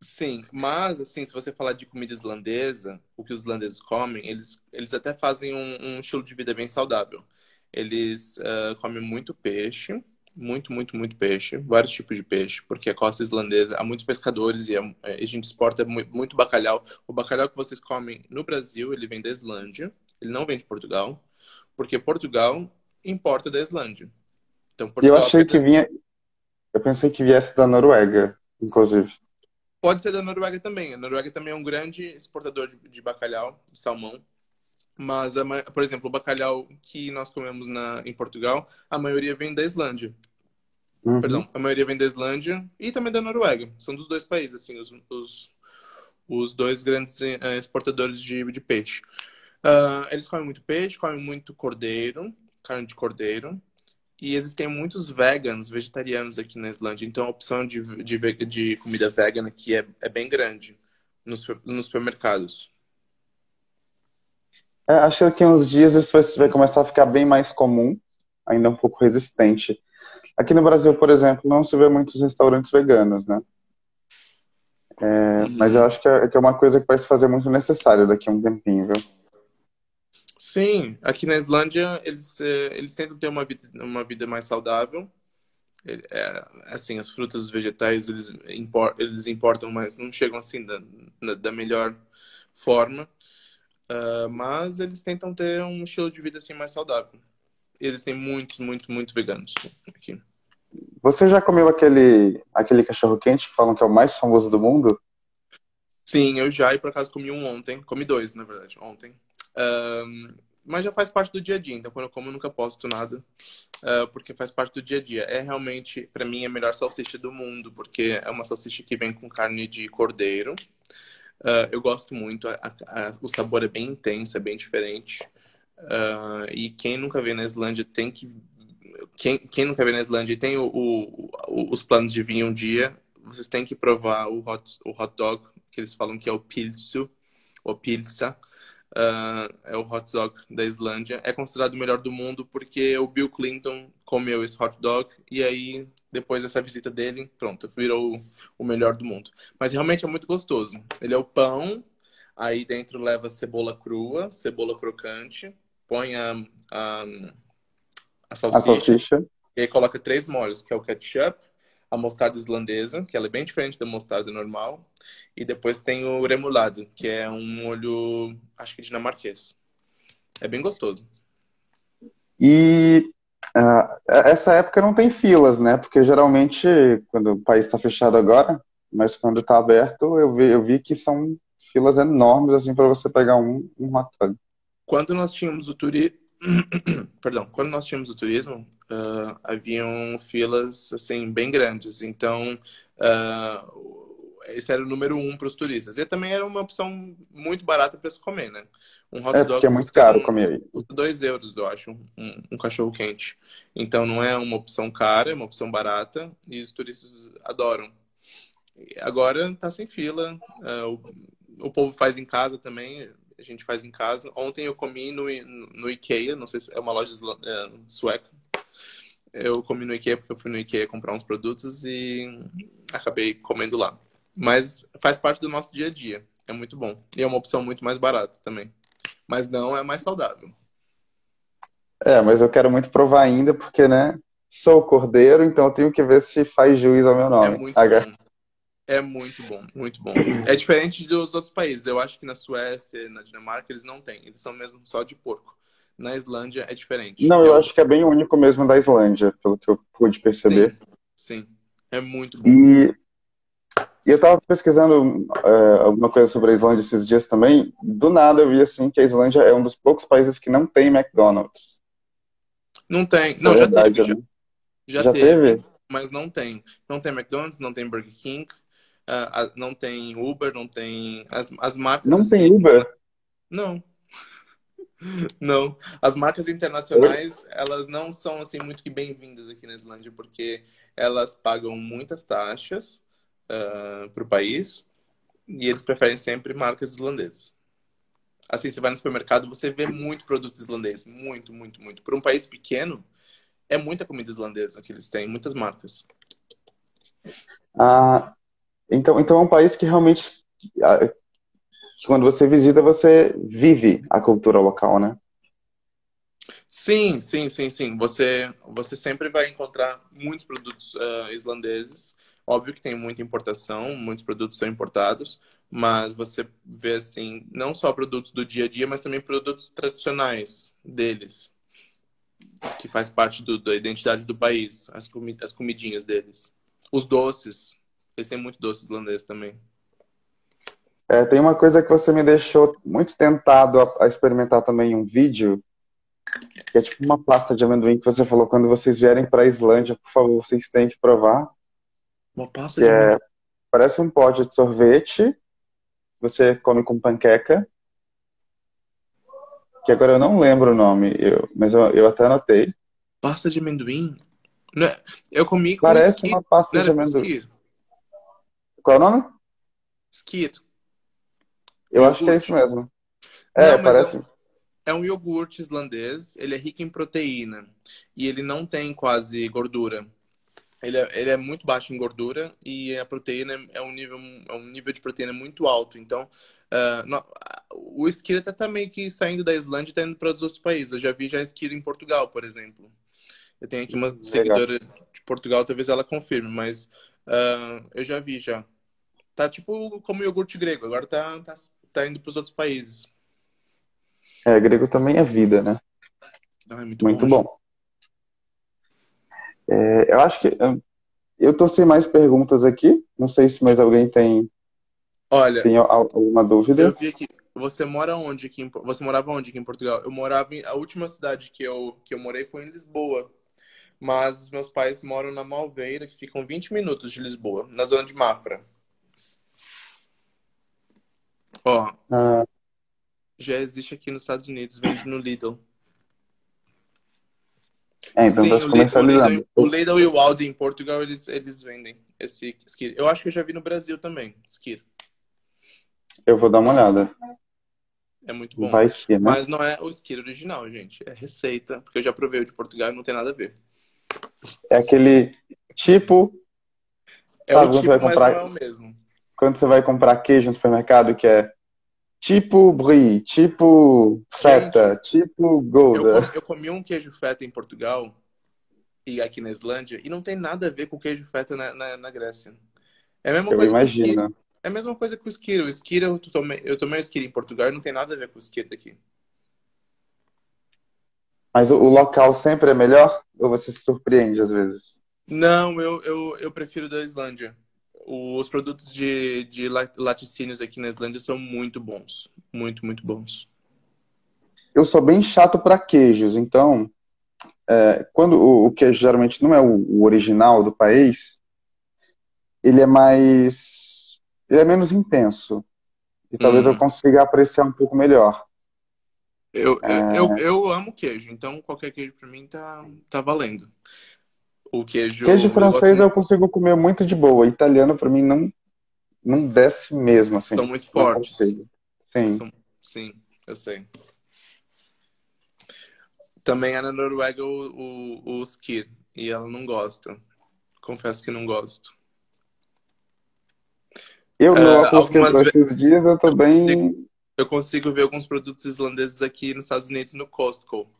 Sim, mas assim, se você falar de comida islandesa, o que os islandeses comem, eles até fazem um estilo de vida bem saudável. Eles comem muito peixe, muito, muito, muito peixe, vários tipos de peixe, porque a costa islandesa, há muitos pescadores e a gente exporta muito bacalhau. O bacalhau que vocês comem no Brasil, ele vem da Islândia, ele não vem de Portugal, porque Portugal importa da Islândia. Então, E eu Portugal achei que apenas vinha, eu pensei que viesse da Noruega, inclusive. pode ser da Noruega também. A Noruega também é um grande exportador de bacalhau, de salmão. Mas, por exemplo, o bacalhau que nós comemos em Portugal, a maioria vem da Islândia. Uhum. Perdão, a maioria vem da Islândia e também da Noruega. São dos dois países, assim, os dois grandes exportadores de peixe. Eles comem muito peixe, comem muito cordeiro, carne de cordeiro. E existem muitos vegans, vegetarianos aqui na Islândia. Então, a opção de comida vegana aqui é bem grande nos supermercados. Acho que daqui a uns dias isso vai começar a ficar bem mais comum, ainda um pouco resistente. Aqui no Brasil, por exemplo, não se vê muitos restaurantes veganos, né? Mas eu Uhum. acho que é uma coisa que vai se fazer muito necessária daqui a um tempinho, viu? Sim, aqui na Islândia eles tentam ter uma vida mais saudável. Assim, as frutas e os vegetais eles importam, mas não chegam assim da melhor forma. Mas eles tentam ter um estilo de vida assim mais saudável. Existem muitos, muitos, muitos veganos aqui. Você já comeu aquele cachorro-quente que falam que é o mais famoso do mundo? Sim, eu já, e por acaso comi um ontem. Comi dois, na verdade, ontem. Mas já faz parte do dia a dia, então quando eu como eu nunca posto nada, porque faz parte do dia a dia. É realmente, pra mim, a melhor salsicha do mundo, porque é uma salsicha que vem com carne de cordeiro. Eu gosto muito, o sabor é bem intenso, é bem diferente. E quem nunca veio na Islândia tem que. Quem nunca veio na Islândia e tem os planos de vir um dia, vocês têm que provar o hot dog, que eles falam que é o pilsu, ou pilsa. É o hot dog da Islândia. É considerado o melhor do mundo porque o Bill Clinton comeu esse hot dog e aí, depois dessa visita dele, pronto, virou o melhor do mundo. Mas realmente é muito gostoso. Ele é o pão, aí dentro leva cebola crua, cebola crocante, põe a, a A salsicha salsicha. e aí coloca três molhos, que é o ketchup, a mostarda islandesa, que ela é bem diferente da mostarda normal, e depois tem o remoulade, que é um molho, acho que dinamarquês. É bem gostoso. E essa época não tem filas, né? Porque geralmente, quando o país está fechado agora, mas quando está aberto, eu vi que são filas enormes assim para você pegar um hot dog. Quando nós tínhamos o Perdão, quando nós tínhamos o turismo, haviam filas assim bem grandes. Então, ah, esse era o número um para os turistas. E também era uma opção muito barata para se comer, né? Um hot É, porque dog é muito caro comer aí. custa 2 euros, eu acho, um cachorro quente. Então, não é uma opção cara, é uma opção barata e os turistas adoram. Agora tá sem fila. O povo faz em casa também. A gente faz em casa. Ontem eu comi no IKEA, não sei se é uma loja sueca. Eu comi no IKEA porque eu fui no IKEA comprar uns produtos e acabei comendo lá. Mas faz parte do nosso dia a dia. É muito bom. E é uma opção muito mais barata também. Mas não é mais saudável. É, mas eu quero muito provar ainda, porque, né, sou cordeiro, então eu tenho que ver se faz juiz ao meu É nome. muito bom. É muito bom, muito bom. É diferente dos outros países. Eu acho que na Suécia, na Dinamarca, eles não têm. Eles são mesmo só de porco. Na Islândia é diferente. Não, eu acho que é bem único mesmo da Islândia, pelo que eu pude perceber. Sim, sim. É muito bom. E eu tava pesquisando alguma coisa sobre a Islândia esses dias também. Do nada eu vi assim que a Islândia é um dos poucos países que não tem McDonald's. Não tem. Isso é Não, já verdade, teve, né? já Já teve, teve? mas não tem. Não tem McDonald's, não tem Burger King, não tem Uber, não tem. As marcas Não tem assim. Uber? Não, não. As marcas Oi? internacionais, elas não são assim muito que bem-vindas aqui na Islândia, porque elas pagam muitas taxas para o país e eles preferem sempre marcas islandesas. Assim, você vai no supermercado, você vê muito produto islandês. Muito, muito, muito. Para um país pequeno, é muita comida islandesa que eles têm, muitas marcas. Ah, então é um país que realmente, que quando você visita, você vive a cultura local, né? Sim, sim, sim, sim. Você sempre vai encontrar muitos produtos islandeses. Óbvio que tem muita importação, muitos produtos são importados, mas você vê assim, não só produtos do dia a dia, mas também produtos tradicionais deles, que faz parte da identidade do país, as comidinhas deles. Os doces, eles têm muito doce islandês também. É, tem uma coisa que você me deixou muito tentado a experimentar também um vídeo, que é tipo uma pasta de amendoim que você falou quando vocês vierem para a Islândia, por favor, vocês têm que provar, Uma pasta que de amendoim. parece um pote de sorvete, você come com panqueca, que agora eu não lembro o nome, mas eu até anotei. Pasta de amendoim? Não é- Eu comi com Parece esqui. uma Não pasta de era com amendoim. esqui? Qual é o nome? Esqui, o Eu acho que é isso iogurte. mesmo. É, Não, mas parece. é um iogurte islandês. Ele é rico em proteína. E ele não tem quase gordura. Ele é muito baixo em gordura e a proteína é um nível de proteína muito alto. Então, o esqui até tá meio que saindo da Islândia e tá indo para os outros países. Eu já vi já esqui em Portugal, por exemplo. Eu tenho aqui uma Legal. seguidora de Portugal, talvez ela confirme, mas eu já vi já. Tá tipo como iogurte grego, agora tá indo para os outros países. É, grego também é vida, né? Ah, é muito Muito bom, bom. gente. É, eu acho que eu tô sem mais perguntas aqui. Não sei se mais alguém Olha, tem alguma eu dúvida. vi aqui. Você mora onde aqui você morava onde aqui em Portugal? Eu morava a última cidade que eu morei foi em Lisboa. Mas os meus pais moram na Malveira, que ficam 20 minutos de Lisboa, na zona de Mafra. Ó, Ah, já existe aqui nos Estados Unidos, vende no Lidl. então tá Sim, se comercializando. O Lidl e o Aldi em Portugal, eles vendem esse Skir. Eu acho que eu já vi no Brasil também, Skir. Eu vou dar uma olhada. É muito bom. Vai que, né? Mas não é o Skir original, gente. É receita, porque eu já provei o de Portugal e não tem nada a ver. É aquele tipo, É o sabe, tipo, mas não é o mesmo. quando você vai comprar queijo no supermercado, que é tipo brie, tipo Gente, feta, tipo gouda. eu comi um queijo feta em Portugal e aqui na Islândia e não tem nada a ver com queijo feta na Grécia. É a mesma Eu coisa com o esqui. imagino. É a mesma coisa com o esqui. O esqui eu tomei o esqui em Portugal e não tem nada a ver com o esqui daqui. Mas o local sempre é melhor? Ou você se surpreende às vezes? Não, eu prefiro da Islândia. Os produtos de laticínios aqui na Islândia são muito bons. Muito, muito bons. Eu sou bem chato para queijos, então, quando o queijo geralmente não é o original do país, ele é mais, ele é menos intenso. E talvez eu Hum. consiga apreciar um pouco melhor. Eu amo queijo, então qualquer queijo pra mim tá valendo. O Queijo queijo, eu gosto francês eu muito, consigo comer muito de boa. Italiano para mim não desce mesmo, são assim. muito Não fortes. consigo. Sim. São, sim, eu sei. Também é na Noruega o skyr, e ela não gosta. Confesso que não gosto. Meu Ah, óculos quebrou esses dias, eu tô eu consigo, bem. eu consigo ver alguns produtos islandeses aqui nos Estados Unidos no Costco.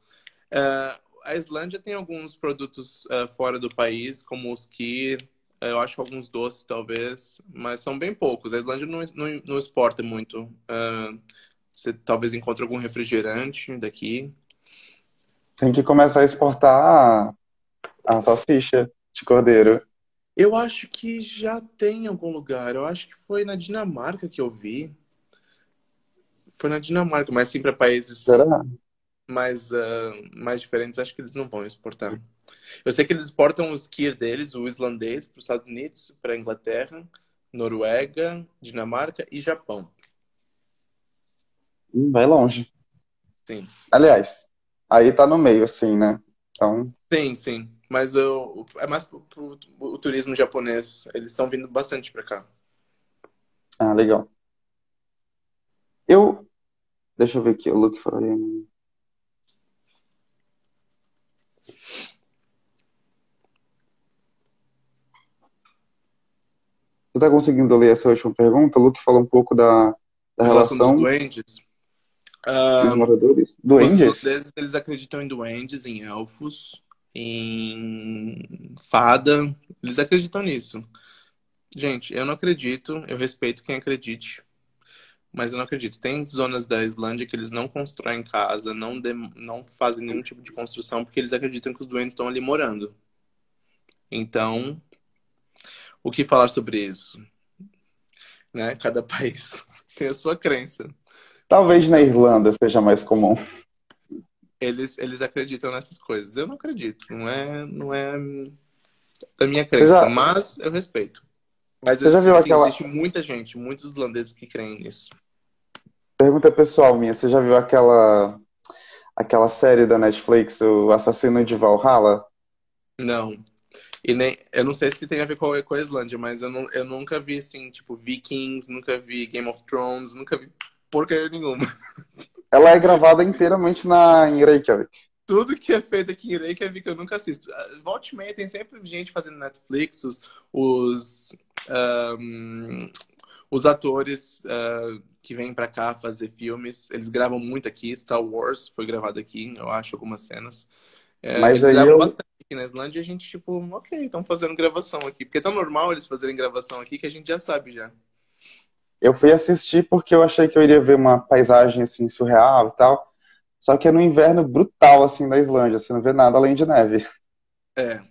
A Islândia tem alguns produtos fora do país, como o skyr, eu acho que alguns doces talvez, mas são bem poucos. A Islândia não exporta muito. Você talvez encontre algum refrigerante daqui. Tem que começar a exportar a salsicha de cordeiro. Eu acho que já tem em algum lugar. Eu acho que foi na Dinamarca que eu vi. Foi na Dinamarca, mas sim para países Será? mais diferentes, acho que eles não vão exportar. Eu sei que eles exportam o skier deles, o islandês, para os Estados Unidos, para a Inglaterra, Noruega, Dinamarca e Japão. Vai longe. Sim, Aliás, aí tá no meio, assim, né? Então, sim, sim. Mas é mais o turismo japonês. Eles estão vindo bastante para cá. legal. Eu, deixa eu ver aqui, o Luke falou. Você tá conseguindo ler essa última pergunta? O Luke falou um pouco da Em relação dos relação duendes, dos ah, moradores. os Duendes? islandeses, eles acreditam em duendes, em elfos, em fada. Eles acreditam nisso. Gente, eu não acredito. Eu respeito quem acredite. Mas eu não acredito. Tem zonas da Islândia que eles não constroem casa, não fazem nenhum tipo de construção, porque eles acreditam que os doentes estão ali morando. Então, o que falar sobre isso? Né? Cada país tem a sua crença. Talvez na Então, Irlanda seja mais comum. eles acreditam nessas coisas. Eu não acredito. Não é da minha Você crença, já, mas eu respeito. Mas, você já viu assim, aquela. existe muita gente, muitos islandeses que creem nisso. Pergunta pessoal minha, você já viu aquela série da Netflix, O Assassino de Valhalla? Não. E nem, eu não sei se tem a ver com a Islândia, mas eu nunca vi, assim, tipo, Vikings, nunca vi Game of Thrones, nunca vi porcaria nenhuma. Ela é gravada inteiramente em Reykjavik. Tudo que é feito aqui em Reykjavik eu nunca assisto. Volta e meia tem sempre gente fazendo Netflix, os, ahm, os atores que vêm pra cá fazer filmes, eles gravam muito aqui. Star Wars foi gravado aqui, eu acho, algumas cenas. Mas Eles aí gravam eu, bastante aqui na Islândia e a gente, tipo, ok, estão fazendo gravação aqui. Porque é tão normal eles fazerem gravação aqui que a gente já sabe já. eu fui assistir porque eu achei que eu iria ver uma paisagem assim surreal e tal. Só que é no inverno brutal assim da Islândia, você não vê nada além de neve. É.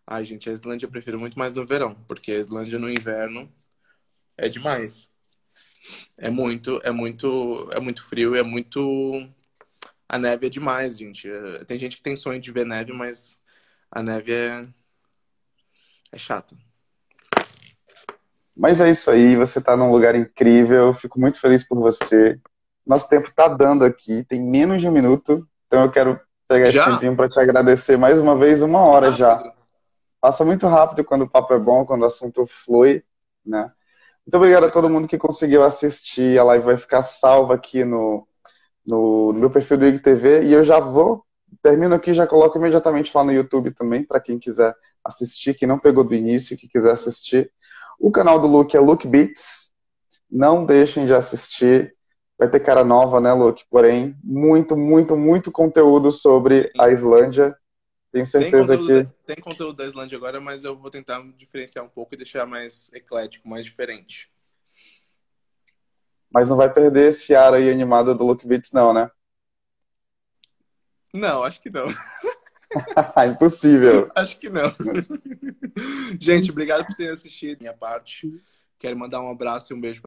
Ai, gente, a Islândia eu prefiro muito mais no verão, porque a Islândia no inverno é demais. É muito frio, é muito. A neve é demais, gente. Tem gente que tem sonho de ver neve, mas a neve é chata. Mas é isso aí, você tá num lugar incrível, fico muito feliz por você. Nosso tempo tá dando aqui, tem menos de um minuto, então eu quero pegar esse Já? tempinho para te agradecer mais uma vez, uma Que hora já. rápido. Passa muito rápido quando o papo é bom, quando o assunto flui, né? Muito obrigado a Pois todo é. mundo que conseguiu assistir. A live vai ficar salva aqui no meu perfil do IGTV e eu já vou, termino aqui, já coloco imediatamente lá no YouTube também, para quem quiser assistir, que não pegou do início, que quiser assistir. O canal do Luke é Luke Beats. Não deixem de assistir. Vai ter cara nova, né, Luke? Porém, muito, muito, muito conteúdo sobre a Sim. Islândia. Tenho certeza que. Tem conteúdo da Islândia agora, mas eu vou tentar diferenciar um pouco e deixar mais eclético, mais diferente. Mas não vai perder esse ar aí animado do Luke Beats, não, né? Não, acho que não. Impossível. Acho que não. Gente, obrigado por ter assistido a minha parte. Quero mandar um abraço e um beijo